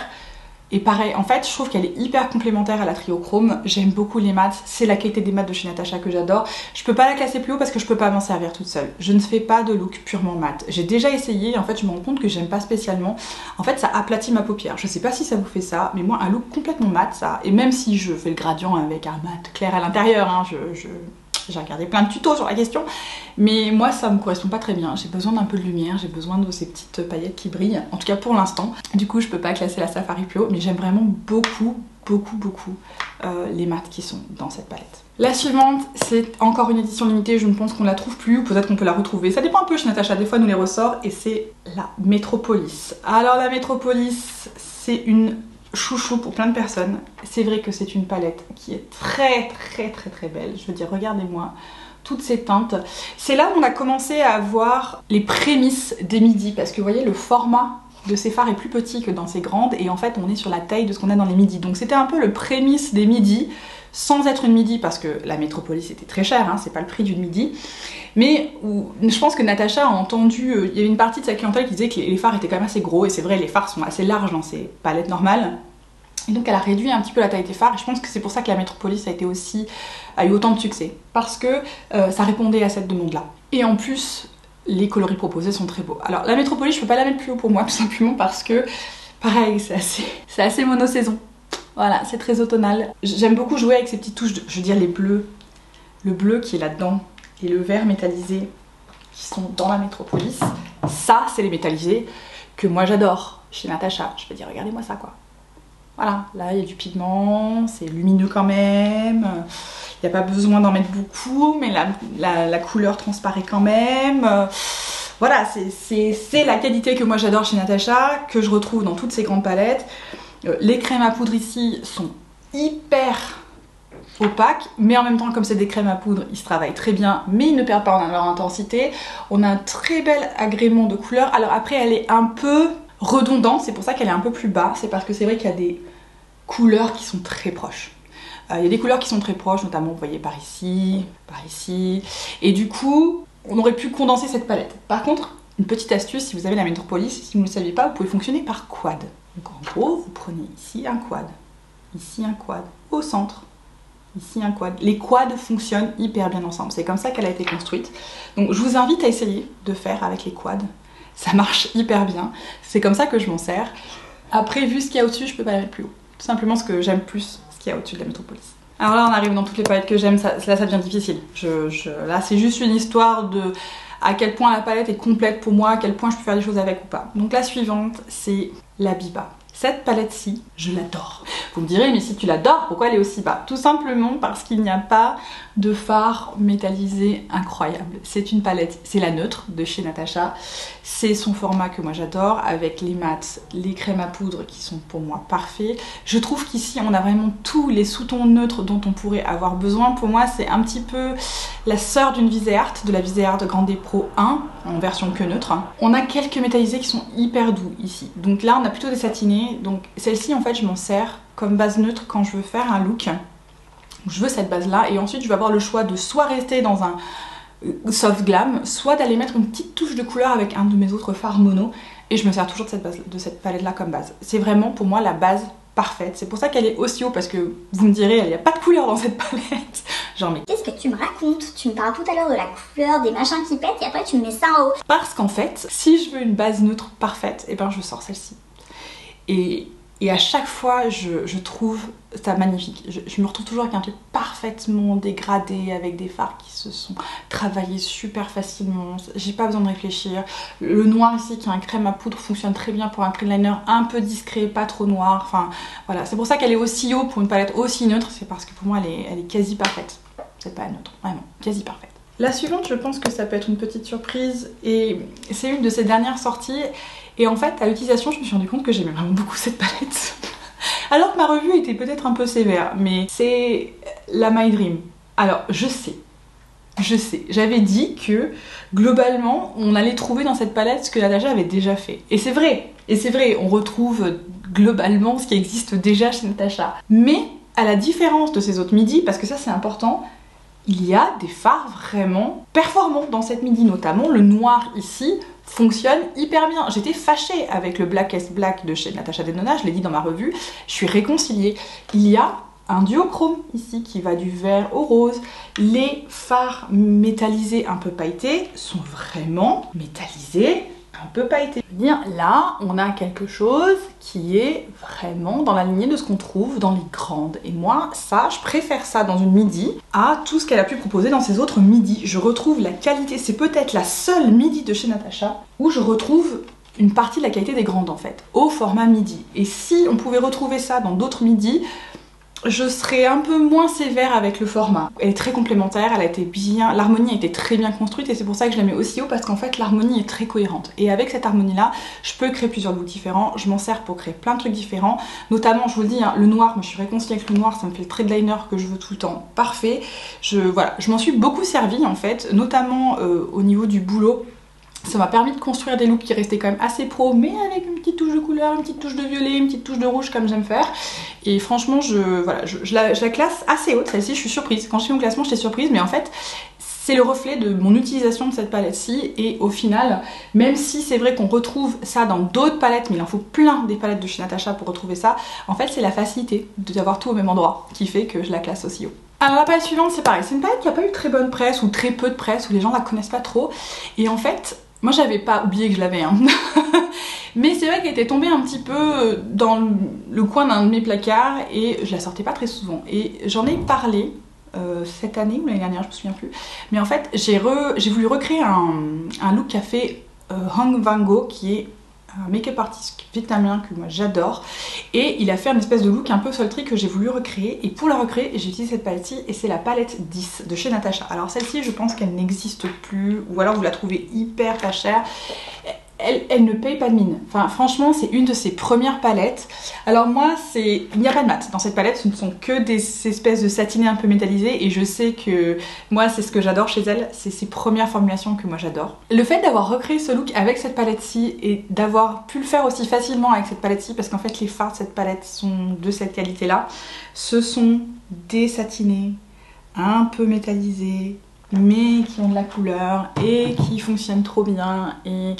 Et pareil, en fait, je trouve qu'elle est hyper complémentaire à la Triochrome. J'aime beaucoup les mats, c'est la qualité des mats de chez Natasha que j'adore. Je peux pas la classer plus haut parce que je peux pas m'en servir toute seule. Je ne fais pas de look purement mat. J'ai déjà essayé et en fait, je me rends compte que j'aime pas spécialement. En fait, ça aplatit ma paupière. Je sais pas si ça vous fait ça, mais moi, un look complètement mat, ça. Et même si je fais le gradient avec un mat clair à l'intérieur, hein, j'ai regardé plein de tutos sur la question, mais moi ça me correspond pas très bien. J'ai besoin d'un peu de lumière, j'ai besoin de ces petites paillettes qui brillent, en tout cas pour l'instant. Du coup je peux pas classer la Safari plus haut, mais j'aime vraiment beaucoup les mats qui sont dans cette palette. La suivante, c'est encore une édition limitée, je ne pense qu'on la trouve plus, ou peut-être qu'on peut la retrouver. Ça dépend un peu chez Natasha, des fois elle nous les ressort, et c'est la Metropolis. Alors la Metropolis, c'est une chouchou pour plein de personnes. C'est vrai que c'est une palette qui est très belle. Je veux dire, regardez-moi toutes ces teintes. C'est là où on a commencé à avoir les prémices des midis, parce que vous voyez, le format de ces fards est plus petit que dans ces grandes, et en fait on est sur la taille de ce qu'on a dans les midis. Donc c'était un peu le prémisse des midis, sans être une midi, parce que la Metropolis était très chère, hein, c'est pas le prix d'une midi. Mais je pense que Natasha a entendu, il y avait une partie de sa clientèle qui disait que les fards étaient quand même assez gros, et c'est vrai, les fards sont assez larges dans ces palettes normales. Et donc elle a réduit un petit peu la taille des fards, et je pense que c'est pour ça que la Metropolis a eu autant de succès, parce que ça répondait à cette demande-là. Et en plus, les coloris proposés sont très beaux. Alors la Metropolis, je peux pas la mettre plus haut pour moi, tout simplement parce que, pareil, c'est assez monosaison. Voilà, c'est très automnal. J'aime beaucoup jouer avec ces petites touches, je veux dire les bleus. Le bleu qui est là-dedans et le vert métallisé qui sont dans la Metropolis. Ça, c'est les métallisés que moi j'adore chez Natasha. Je veux dire, regardez-moi ça quoi. Voilà, là il y a du pigment, c'est lumineux quand même. Il n'y a pas besoin d'en mettre beaucoup, mais la couleur transparaît quand même. Voilà, c'est la qualité que moi j'adore chez Natasha, que je retrouve dans toutes ces grandes palettes. Les crèmes à poudre ici sont hyper opaques, mais en même temps, comme c'est des crèmes à poudre, ils se travaillent très bien, mais ils ne perdent pas en leur intensité. On a un très bel agrément de couleurs. Alors après, elle est un peu redondante, c'est pour ça qu'elle est un peu plus bas. C'est parce que c'est vrai qu'il y a des couleurs qui sont très proches. Il y a des couleurs qui sont très proches, notamment, vous voyez, par ici, et du coup, on aurait pu condenser cette palette. Par contre, une petite astuce, si vous avez la Metropolis, si vous ne le saviez pas, vous pouvez fonctionner par quad. Donc en gros, vous prenez ici un quad, au centre, ici un quad. Les quads fonctionnent hyper bien ensemble, c'est comme ça qu'elle a été construite. Donc je vous invite à essayer de faire avec les quads, ça marche hyper bien, c'est comme ça que je m'en sers. Après, vu ce qu'il y a au-dessus, je peux pas la mettre plus haut. Tout simplement parce que j'aime plus ce qu'il y a au-dessus de la Metropolis. Alors là on arrive dans toutes les palettes que j'aime, là ça devient difficile. Là c'est juste une histoire de à quel point la palette est complète pour moi, à quel point je peux faire des choses avec ou pas. Donc la suivante c'est la Biba. Cette palette-ci, je l'adore. Vous me direz, mais si tu l'adores, pourquoi elle est aussi bas? Tout simplement parce qu'il n'y a pas de fard métallisé incroyable. C'est une palette, c'est la neutre de chez Natasha. C'est son format que moi j'adore, avec les mats, les crèmes à poudre qui sont pour moi parfaits. Je trouve qu'ici on a vraiment tous les sous-tons neutres dont on pourrait avoir besoin. Pour moi c'est un petit peu la sœur d'une Viseart, de la Viseart Grande Pro 1, en version que neutre. On a quelques métallisés qui sont hyper doux ici. Donc là on a plutôt des satinés. Donc celle-ci en fait je m'en sers comme base neutre quand je veux faire un look. Je veux cette base là et ensuite je vais avoir le choix de soit rester dans un soft glam, soit d'aller mettre une petite touche de couleur avec un de mes autres fards mono et je me sers toujours de cette palette là comme base. C'est vraiment pour moi la base parfaite. C'est pour ça qu'elle est aussi haut parce que vous me direz il n'y a pas de couleur dans cette palette. Genre mais qu'est-ce que tu me racontes? Tu me parles tout à l'heure de la couleur, des machins qui pètent et après tu me mets ça en haut. Parce qu'en fait si je veux une base neutre parfaite et ben je sors celle-ci. Et à chaque fois, je trouve ça magnifique. Je me retrouve toujours avec un truc parfaitement dégradé, avec des fards qui se sont travaillés super facilement. J'ai pas besoin de réfléchir. Le noir ici, qui est un crème à poudre, fonctionne très bien pour un clean liner un peu discret, pas trop noir. Enfin, voilà. C'est pour ça qu'elle est aussi haut pour une palette aussi neutre. C'est parce que pour moi, elle est quasi parfaite. C'est pas neutre, vraiment, quasi parfaite. La suivante, je pense que ça peut être une petite surprise. Et c'est une de ses dernières sorties. Et en fait, à l'utilisation, je me suis rendu compte que j'aimais vraiment beaucoup cette palette. Alors que ma revue était peut-être un peu sévère, mais c'est la My Dream. Alors, je sais, j'avais dit que globalement, on allait trouver dans cette palette ce que Natasha avait déjà fait. Et c'est vrai, on retrouve globalement ce qui existe déjà chez Natasha. Mais à la différence de ces autres midis, parce que ça c'est important, il y a des fards vraiment performants dans cette midi, notamment le noir ici fonctionne hyper bien. J'étais fâchée avec le Blackest Black de chez Natasha Denona, je l'ai dit dans ma revue, je suis réconciliée. Il y a un duochrome ici qui va du vert au rose. Les fards métallisés un peu pailletés sont vraiment métallisés un peu pailletés. Je veux dire, là, on a quelque chose qui est vraiment dans la lignée de ce qu'on trouve dans les grandes. Et moi, ça, je préfère ça dans une midi à tout ce qu'elle a pu proposer dans ses autres midis. Je retrouve la qualité, c'est peut-être la seule midi de chez Natasha où je retrouve une partie de la qualité des grandes en fait, au format midi. Et si on pouvait retrouver ça dans d'autres midis, je serais un peu moins sévère avec le format. Elle est très complémentaire, elle a été bien, l'harmonie a été très bien construite et c'est pour ça que je la mets aussi haut parce qu'en fait l'harmonie est très cohérente. Et avec cette harmonie là, je peux créer plusieurs looks différents, je m'en sers pour créer plein de trucs différents. Notamment, je vous le dis, hein, le noir, moi je suis réconciliée avec le noir, ça me fait le trade liner que je veux tout le temps, parfait. Voilà, je m'en suis beaucoup servie en fait, notamment au niveau du boulot. Ça m'a permis de construire des looks qui restaient quand même assez pro, mais avec une petite touche de couleur, une petite touche de violet, une petite touche de rouge comme j'aime faire. Et franchement, je la classe assez haute, celle-ci, je suis surprise. Quand je fais mon classement, j'étais surprise, mais en fait, c'est le reflet de mon utilisation de cette palette-ci. Et au final, même si c'est vrai qu'on retrouve ça dans d'autres palettes, mais il en faut plein des palettes de chez Natasha pour retrouver ça, en fait, c'est la facilité d'avoir tout au même endroit qui fait que je la classe aussi haut. Alors la palette suivante, c'est pareil, c'est une palette qui n'a pas eu très bonne presse ou très peu de presse, où les gens la connaissent pas trop. Et en fait, moi j'avais pas oublié que je l'avais, hein. Mais c'est vrai qu'elle était tombée un petit peu dans le coin d'un de mes placards et je la sortais pas très souvent. Et j'en ai parlé cette année ou l'année dernière, je me souviens plus. Mais en fait, j'ai voulu recréer un look qu'a fait Hong Van Gogh, qui est un make-up artiste vietnamien que moi j'adore, et il a fait une espèce de look un peu sultry que j'ai voulu recréer, et pour la recréer j'ai utilisé cette palette-ci et c'est la palette 10 de chez Natasha. Alors celle-ci je pense qu'elle n'existe plus, ou alors vous la trouvez hyper pas chère. Elle ne paye pas de mine. Enfin franchement c'est une de ses premières palettes. Alors moi il n'y a pas de mat dans cette palette, ce ne sont que des espèces de satinés un peu métallisés et je sais que moi c'est ce que j'adore chez elle, c'est ses premières formulations que moi j'adore. Le fait d'avoir recréé ce look avec cette palette-ci et d'avoir pu le faire aussi facilement avec cette palette-ci, parce qu'en fait les fards de cette palette sont de cette qualité-là, ce sont des satinés un peu métallisés mais qui ont de la couleur et qui fonctionnent trop bien. Et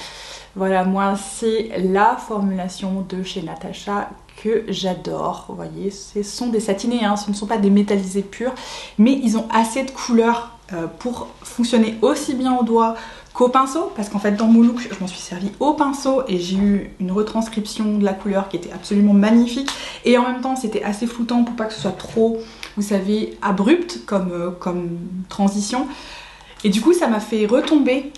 voilà, moi c'est la formulation de chez Natasha que j'adore. Vous voyez, ce sont des satinés, hein, ce ne sont pas des métallisés purs, mais ils ont assez de couleur pour fonctionner aussi bien au doigt qu'au pinceau, parce qu'en fait dans mon look je m'en suis servi au pinceau et j'ai eu une retranscription de la couleur qui était absolument magnifique, et en même temps c'était assez floutant pour pas que ce soit trop vous savez, abrupte comme transition. Et du coup, ça m'a fait retomber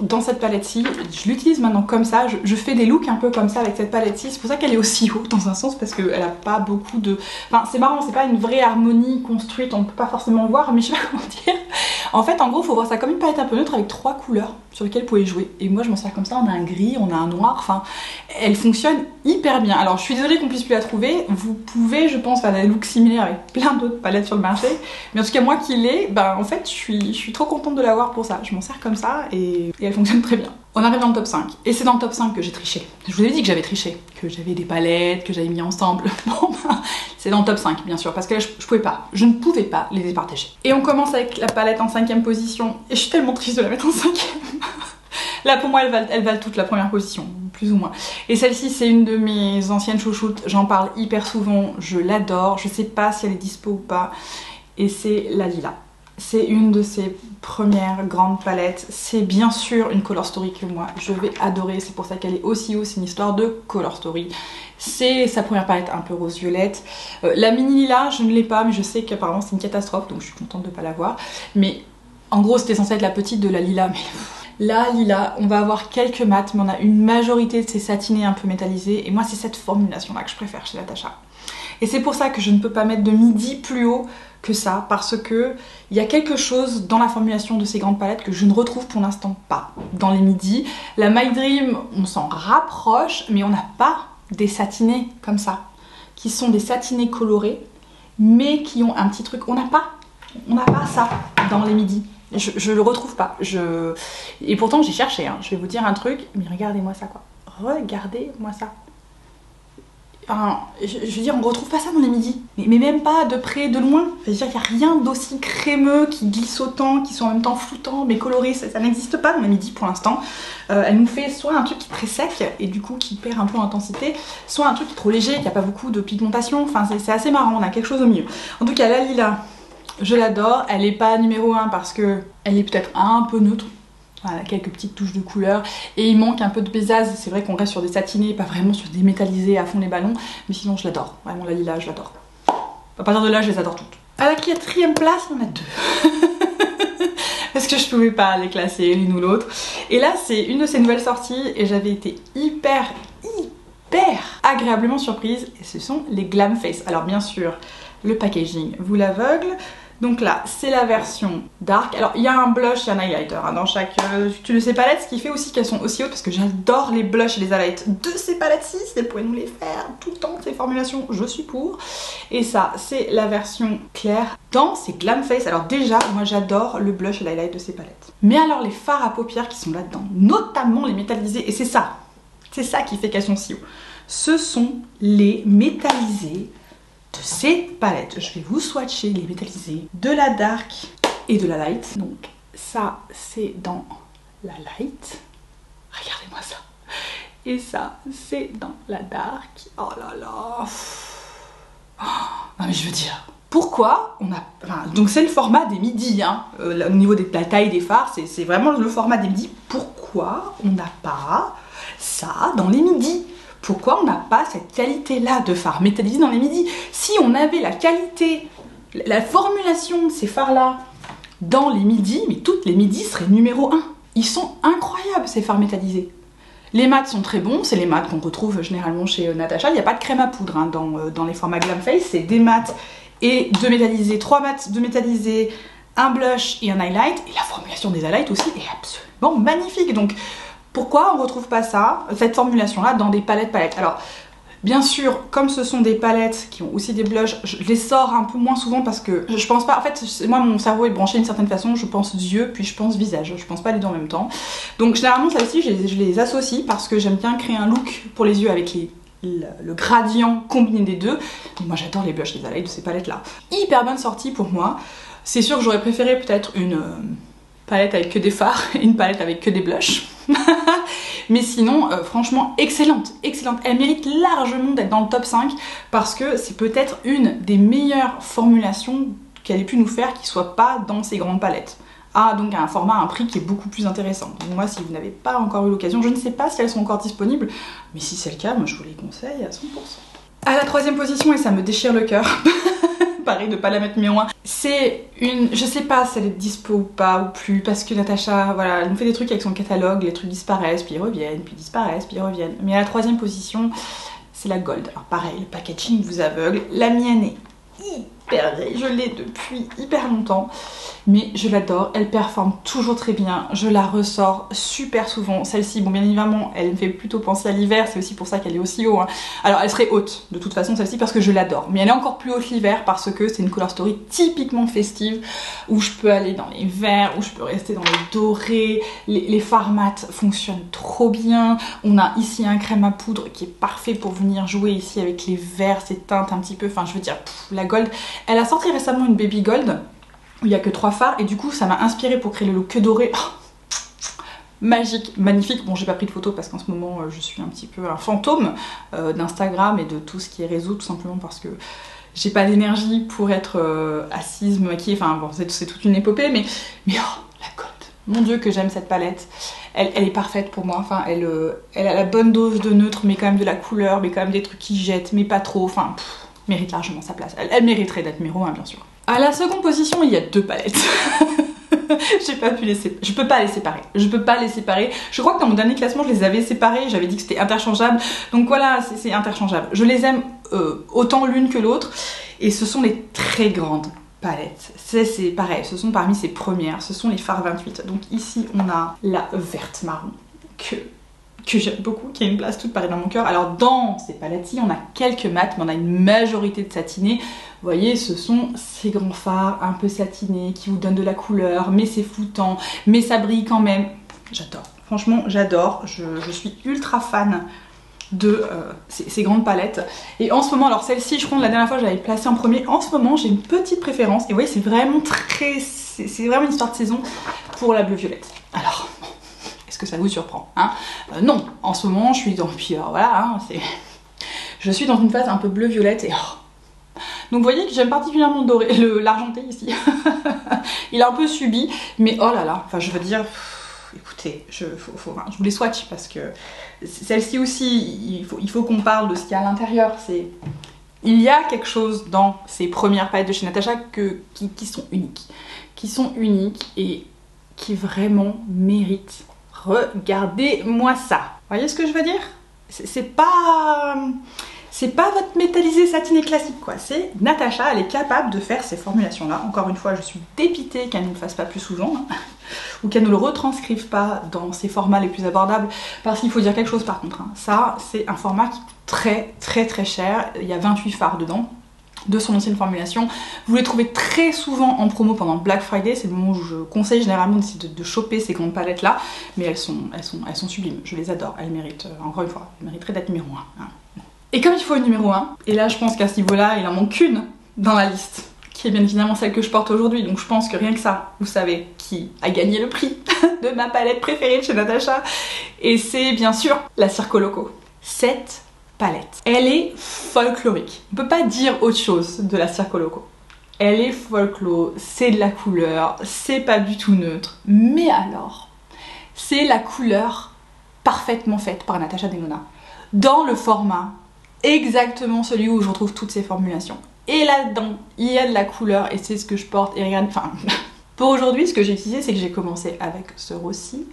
dans cette palette-ci. Je l'utilise maintenant comme ça, je fais des looks un peu comme ça avec cette palette-ci. C'est pour ça qu'elle est aussi haut dans un sens, parce qu'elle a pas beaucoup de... Enfin, c'est marrant, c'est pas une vraie harmonie construite, on ne peut pas forcément voir, mais je sais pas comment dire. En fait, en gros, il faut voir ça comme une palette un peu neutre avec 3 couleurs sur lesquelles vous pouvez jouer. Et moi, je m'en sers comme ça, on a un gris, on a un noir, enfin, elle fonctionne hyper bien. Alors, je suis désolée qu'on puisse plus la trouver. Vous pouvez, je pense, faire des looks similaires avec plein d'autres palettes sur le marché. Mais en tout cas, moi qui l'ai, ben, en fait, je suis trop contente de l'avoir pour ça. Je m'en sers comme ça et elle fonctionne très bien. On arrive dans le top 5. Et c'est dans le top 5 que j'ai triché. Je vous avais dit que j'avais triché, que j'avais des palettes, que j'avais mis ensemble. Bon, ben, c'est dans le top 5, bien sûr, parce que là, je ne pouvais pas les départager. Et on commence avec la palette en 5e position. Et je suis tellement triste de la mettre en 5e. Là, pour moi, elle valent toute la première position, plus ou moins. Et celle-ci, c'est une de mes anciennes chouchoutes. J'en parle hyper souvent. Je l'adore. Je sais pas si elle est dispo ou pas. Et c'est la Lila. C'est une de ses premières grandes palettes. C'est bien sûr une color story que moi je vais adorer. C'est pour ça qu'elle est aussi haut. C'est une histoire de color story. C'est sa première palette un peu rose-violette. La mini Lila, je ne l'ai pas, mais je sais qu'apparemment c'est une catastrophe, donc je suis contente de ne pas l'avoir. Mais en gros, c'était censé être la petite de la Lila. Mais la Lila, on va avoir quelques mats, mais on a une majorité de ces satinés un peu métallisés. Et moi, c'est cette formulation-là que je préfère chez Natasha. Et c'est pour ça que je ne peux pas mettre de midi plus haut que ça, parce que il y a quelque chose dans la formulation de ces grandes palettes que je ne retrouve pour l'instant pas dans les midis. La My Dream, on s'en rapproche, mais on n'a pas des satinés comme ça, qui sont des satinés colorés, mais qui ont un petit truc. On n'a pas ça dans les midis. Je le retrouve pas. Et pourtant j'ai cherché, hein. Je vais vous dire un truc, mais regardez-moi ça quoi. Regardez-moi ça. Enfin, je veux dire, on retrouve pas ça dans les midis. Mais même pas de près, de loin. Je veux dire, il n'y a rien d'aussi crémeux, qui glisse autant, qui sont en même temps floutants, mais colorés. Ça n'existe pas dans les midis pour l'instant. Elle nous fait soit un truc qui est très sec, et du coup qui perd un peu en intensité, soit un truc qui est trop léger, qui n'a pas beaucoup de pigmentation. Enfin, c'est assez marrant, on a quelque chose au milieu. En tout cas, la Lila, je l'adore. Elle n'est pas numéro 1 parce que elle est peut-être un peu neutre. Voilà, quelques petites touches de couleur et il manque un peu de baisage. C'est vrai qu'on reste sur des satinés, pas vraiment sur des métallisés à fond les ballons, mais sinon je l'adore. Vraiment la Lila, je l'adore. À partir de là, je les adore toutes. À la 4e place, il y en a 2. Parce que je pouvais pas les classer l'une ou l'autre. Et là, c'est une de ces nouvelles sorties et j'avais été hyper agréablement surprise. Et ce sont les Glam Face. Alors bien sûr, le packaging vous l'aveugle. Donc là, c'est la version dark. Alors, il y a un blush et un highlighter hein, dans chaque de ces palettes, ce qui fait aussi qu'elles sont aussi hautes parce que j'adore les blushs et les highlights de ces palettes-ci. Si elles pouvaient nous les faire tout le temps, ces formulations, je suis pour. Et ça, c'est la version claire dans ces Glam Face. Alors déjà, moi j'adore le blush et l'highlight de ces palettes. Mais alors, les fards à paupières qui sont là-dedans, notamment les métallisés, et c'est ça qui fait qu'elles sont si hauts. Ce sont les métallisés de ces palettes. Je vais vous swatcher les métallisés de la dark et de la light. Donc ça c'est dans la light. Regardez-moi ça. Et ça c'est dans la dark. Oh là là. Oh, non mais je veux dire, pourquoi on a... Enfin, donc c'est le format des midis, hein. Au niveau de la taille des fards, c'est vraiment le format des midis. Pourquoi on n'a pas ça dans les midis? Pourquoi on n'a pas cette qualité-là de fard métallisé dans les midis? Si on avait la qualité, la formulation de ces fards-là dans les midis, mais toutes les midis seraient numéro 1. Ils sont incroyables ces fards métallisés. Les mats sont très bons, c'est les mats qu'on retrouve généralement chez Natasha. Il n'y a pas de crème à poudre hein, dans les formats Glam Face, c'est des mats et 2 métallisés, 3 mats, 2 métallisés, un blush et un highlight. Et la formulation des highlights aussi est absolument magnifique. Donc pourquoi on ne retrouve pas ça, cette formulation-là, dans des palettes? Alors, bien sûr, comme ce sont des palettes qui ont aussi des blushs, je les sors un peu moins souvent parce que je pense pas... En fait, moi, mon cerveau est branché d'une certaine façon. Je pense yeux, puis je pense visage. Je pense pas les deux en même temps. Donc, généralement, celles-ci, je les associe parce que j'aime bien créer un look pour les yeux avec le gradient combiné des deux. Mais moi, j'adore les blushs, les highlights de ces palettes-là. Hyper bonne sortie pour moi. C'est sûr que j'aurais préféré peut-être une palette avec que des fards et une palette avec que des blushs. Mais sinon, franchement, excellente. Elle mérite largement d'être dans le top 5 parce que c'est peut-être une des meilleures formulations qu'elle ait pu nous faire qui soit pas dans ces grandes palettes. Ah, donc à un format, un prix qui est beaucoup plus intéressant. Donc moi, si vous n'avez pas encore eu l'occasion, je ne sais pas si elles sont encore disponibles, mais si c'est le cas, moi je vous les conseille à 100%. À la 3e position, et ça me déchire le cœur, pareil de pas la mettre numéro 1. C'est une... Je sais pas si elle est dispo ou pas ou plus, parce que Natacha, voilà, elle nous fait des trucs avec son catalogue, les trucs disparaissent, puis ils reviennent, puis disparaissent, puis ils reviennent. Mais à la 3e position, c'est la Gold. Alors pareil, le packaging vous aveugle. La mienne est hyper vieille, je l'ai depuis hyper longtemps, mais je l'adore, elle performe toujours très bien, je la ressors super souvent. Celle-ci, bon bien évidemment, elle me fait plutôt penser à l'hiver, c'est aussi pour ça qu'elle est aussi haut, hein. Alors elle serait haute de toute façon celle-ci parce que je l'adore, mais elle est encore plus haute l'hiver parce que c'est une color story typiquement festive où je peux aller dans les verts, où je peux rester dans les dorés, les fards mat fonctionnent trop bien. On a ici un crème à poudre qui est parfait pour venir jouer ici avec les verts, ces teintes un petit peu, enfin je veux dire, la Gold. Elle a sorti récemment une Baby Gold où il n'y a que 3 fards et du coup ça m'a inspiré pour créer le look que doré. Oh, magique, magnifique. Bon, j'ai pas pris de photo parce qu'en ce moment je suis un petit peu un fantôme d'Instagram et de tout ce qui est réseau, tout simplement parce que j'ai pas d'énergie pour être assise, me maquiller, enfin bon, c'est toute une épopée, mais oh, la Gold. Mon dieu que j'aime cette palette. Elle est parfaite pour moi, enfin elle a la bonne dose de neutre, mais quand même de la couleur, mais quand même des trucs qui jettent, mais pas trop, enfin mérite largement sa place. Elle mériterait d'être numéro 1 bien sûr. À la seconde position, il y a 2 palettes. Je peux pas les séparer. Je peux pas les séparer. Je crois que dans mon dernier classement, je les avais séparées. J'avais dit que c'était interchangeable. Donc voilà, c'est interchangeable. Je les aime autant l'une que l'autre. Et ce sont les très grandes palettes. C'est pareil, ce sont parmi ces premières. Ce sont les fards 28. Donc ici, on a la verte marron que j'aime beaucoup, qui a une place toute pareille dans mon cœur. Alors dans ces palettes-ci, on a quelques mats, mais on a une majorité de satinés. Vous voyez, ce sont ces grands fards un peu satinés qui vous donnent de la couleur, mais c'est floutant, mais ça brille quand même. J'adore, franchement j'adore, je suis ultra fan de ces grandes palettes. Et en ce moment, alors celle-ci, je crois que la dernière fois je l'avais placée en premier, en ce moment j'ai une petite préférence, et vous voyez, c'est vraiment c'est vraiment une histoire de saison pour la bleu-violette. Alors... est-ce que ça vous surprend, hein? Non, en ce moment je suis dans... Puis voilà, hein, je suis dans une phase un peu bleu-violette et... Oh. Donc vous voyez que j'aime particulièrement le doré, l'argenté ici. Il a un peu subi, mais oh là là, enfin je veux dire... écoutez, je vous les swatch parce que celle-ci aussi, il faut qu'on parle de ce qu'il y a à l'intérieur. Il y a quelque chose dans ces premières palettes de chez Natacha qui sont uniques. Qui sont uniques et qui vraiment méritent. Regardez-moi ça. Vous voyez ce que je veux dire? C'est pas votre métallisé satiné classique quoi. C'est Natacha, elle est capable de faire ces formulations là. Encore une fois, je suis dépitée qu'elle ne le fasse pas plus souvent, hein, ou qu'elle ne le retranscrive pas dans ses formats les plus abordables. Parce qu'il faut dire quelque chose par contre, hein. Ça c'est un format qui coûte très cher. Il y a 28 fards dedans de son ancienne formulation. Vous les trouvez très souvent en promo pendant Black Friday, c'est le moment où je conseille généralement de choper ces grandes palettes là, mais elles sont sublimes, je les adore, elles méritent, encore une fois, elles mériteraient d'être numéro 1. Hein. Et comme il faut une numéro 1, et là je pense qu'à ce niveau-là, il en manque qu'une dans la liste, qui est bien évidemment celle que je porte aujourd'hui, donc je pense que rien que ça, vous savez qui a gagné le prix de ma palette préférée de chez Natacha, et c'est bien sûr la Circo Loco. Cette palette. Elle est folklorique. On peut pas dire autre chose de la Circo Loco. Elle est folklore, c'est de la couleur, c'est pas du tout neutre. Mais alors, c'est la couleur parfaitement faite par Natasha Denona. Dans le format exactement celui où je retrouve toutes ces formulations. Et là-dedans, il y a de la couleur et c'est ce que je porte. Et regarde, enfin... Pour aujourd'hui, ce que j'ai utilisé, c'est que j'ai commencé avec ce rose-ci,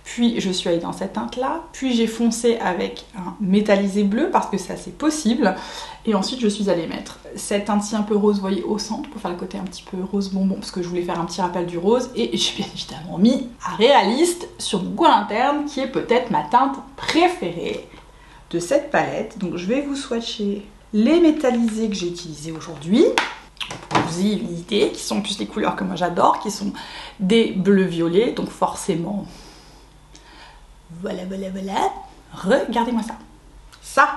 puis je suis allée dans cette teinte-là, puis j'ai foncé avec un métallisé bleu, parce que ça c'est possible, et ensuite je suis allée mettre cette teinte-ci un peu rose, vous voyez, au centre, pour faire le côté un petit peu rose bonbon, parce que je voulais faire un petit rappel du rose, et j'ai bien évidemment mis un réaliste sur mon coin interne, qui est peut-être ma teinte préférée de cette palette. Donc je vais vous swatcher les métallisés que j'ai utilisés aujourd'hui. Vous ayez une idée, qui sont plus les couleurs que moi j'adore, qui sont des bleus violets, donc forcément, voilà, regardez-moi ça. Ça,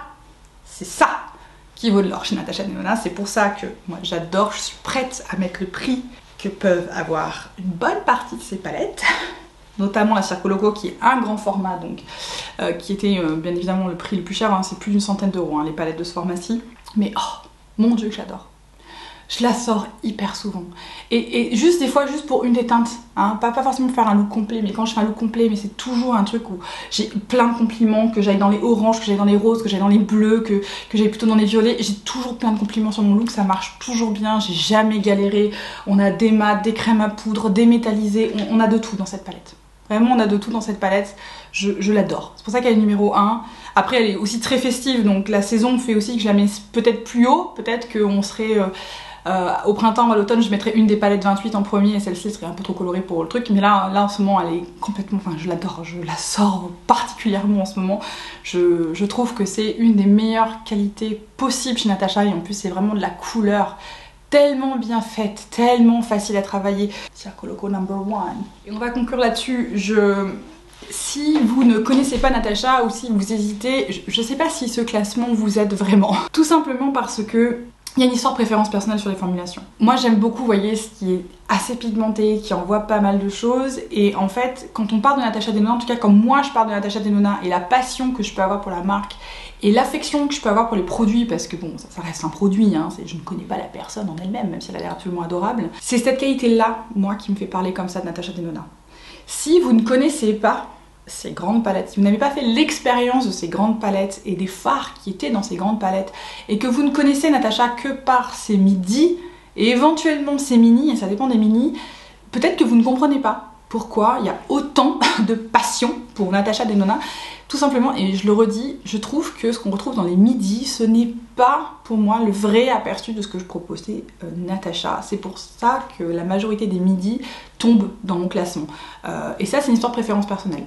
c'est ça qui vaut de l'or chez Natacha Denona, c'est pour ça que moi j'adore, je suis prête à mettre le prix que peuvent avoir une bonne partie de ces palettes, notamment la Circo Loco qui est un grand format, donc qui était bien évidemment le prix le plus cher, hein, c'est plus d'une centaine d'euros, hein, les palettes de ce format-ci, mais oh, mon dieu que j'adore. je la sors hyper souvent. Et juste des fois, juste pour une des teintes, hein, pas forcément faire un look complet, mais quand je fais un look complet, mais c'est toujours un truc où j'ai plein de compliments, que j'aille dans les oranges, que j'aille dans les roses, que j'aille dans les bleus, que j'aille plutôt dans les violets. J'ai toujours plein de compliments sur mon look, ça marche toujours bien, j'ai jamais galéré. On a des mats, des crèmes à poudre, des métallisés, on a de tout dans cette palette. Vraiment, on a de tout dans cette palette, je l'adore. C'est pour ça qu'elle est numéro 1. Après, elle est aussi très festive, donc la saison fait aussi que je la mets peut-être plus haut. Peut-être qu'on serait au printemps ou à l'automne, je mettrais une des palettes 28 en premier et celle-ci serait un peu trop colorée pour le truc. Mais là en ce moment, elle est complètement... Enfin, je l'adore, je la sors particulièrement en ce moment. Je trouve que c'est une des meilleures qualités possibles chez Natasha et en plus, c'est vraiment de la couleur tellement bien faite, tellement facile à travailler. C'est Coloco number 1. Et on va conclure là-dessus. Si vous ne connaissez pas Natasha ou si vous hésitez, je sais pas si ce classement vous aide vraiment. Tout simplement parce que il y a une histoire de préférence personnelle sur les formulations. Moi j'aime beaucoup, vous voyez, ce qui est assez pigmenté, qui envoie pas mal de choses. Et en fait, quand on parle de Natasha Denona, en tout cas quand moi je parle de Natasha Denona et la passion que je peux avoir pour la marque et l'affection que je peux avoir pour les produits, parce que bon, ça reste un produit, hein, je ne connais pas la personne en elle-même, même si elle a l'air absolument adorable. C'est cette qualité-là, moi, qui me fait parler comme ça de Natasha Denona. Si vous ne connaissez pas ces grandes palettes, si vous n'avez pas fait l'expérience de ces grandes palettes et des fards qui étaient dans ces grandes palettes, et que vous ne connaissez Natasha que par ses midis, et éventuellement ses mini, et ça dépend des mini, peut-être que vous ne comprenez pas pourquoi il y a autant de passion pour Natasha Denona. Tout simplement, et je le redis, je trouve que ce qu'on retrouve dans les midis, ce n'est pas pour moi le vrai aperçu de ce que je proposais Natasha. C'est pour ça que la majorité des midis tombent dans mon classement. Et ça, c'est une histoire de préférence personnelle.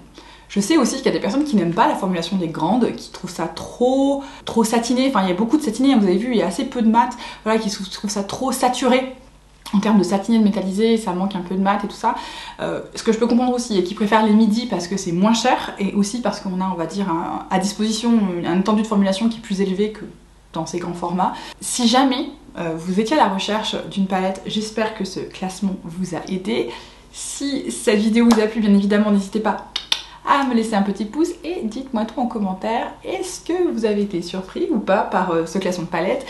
Je sais aussi qu'il y a des personnes qui n'aiment pas la formulation des grandes, qui trouvent ça trop satiné. Enfin, il y a beaucoup de satiné, vous avez vu, il y a assez peu de mat, voilà, qui trouvent ça trop saturé. En termes de satiné, de métallisé, ça manque un peu de mat et tout ça. Ce que je peux comprendre aussi, et qui préfèrent les midis parce que c'est moins cher, et aussi parce qu'on a, on va dire, à disposition une étendue de formulation qui est plus élevée que dans ces grands formats. Si jamais vous étiez à la recherche d'une palette, j'espère que ce classement vous a aidé. Si cette vidéo vous a plu, bien évidemment, n'hésitez pas à me laisser un petit pouce et dites-moi tout en commentaire. Est-ce que vous avez été surpris ou pas par ce classement de palettes?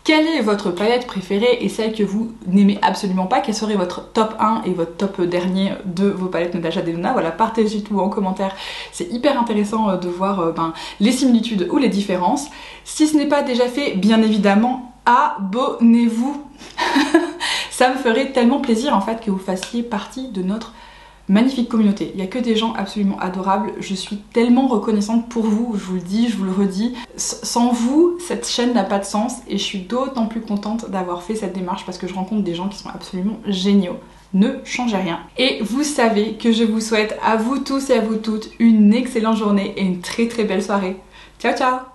Quelle est votre palette préférée et celle que vous n'aimez absolument pas? Quel serait votre top 1 et votre top dernier de vos palettes Natasha Denona? Voilà, partagez tout en commentaire. C'est hyper intéressant de voir les similitudes ou les différences. Si ce n'est pas déjà fait, bien évidemment, abonnez-vous. Ça me ferait tellement plaisir en fait que vous fassiez partie de notre magnifique communauté. Il n'y a que des gens absolument adorables. Je suis tellement reconnaissante pour vous, je vous le dis, je vous le redis. Sans vous, cette chaîne n'a pas de sens et je suis d'autant plus contente d'avoir fait cette démarche parce que je rencontre des gens qui sont absolument géniaux. Ne changez rien. Et vous savez que je vous souhaite à vous tous et à vous toutes une excellente journée et une très belle soirée. Ciao ciao!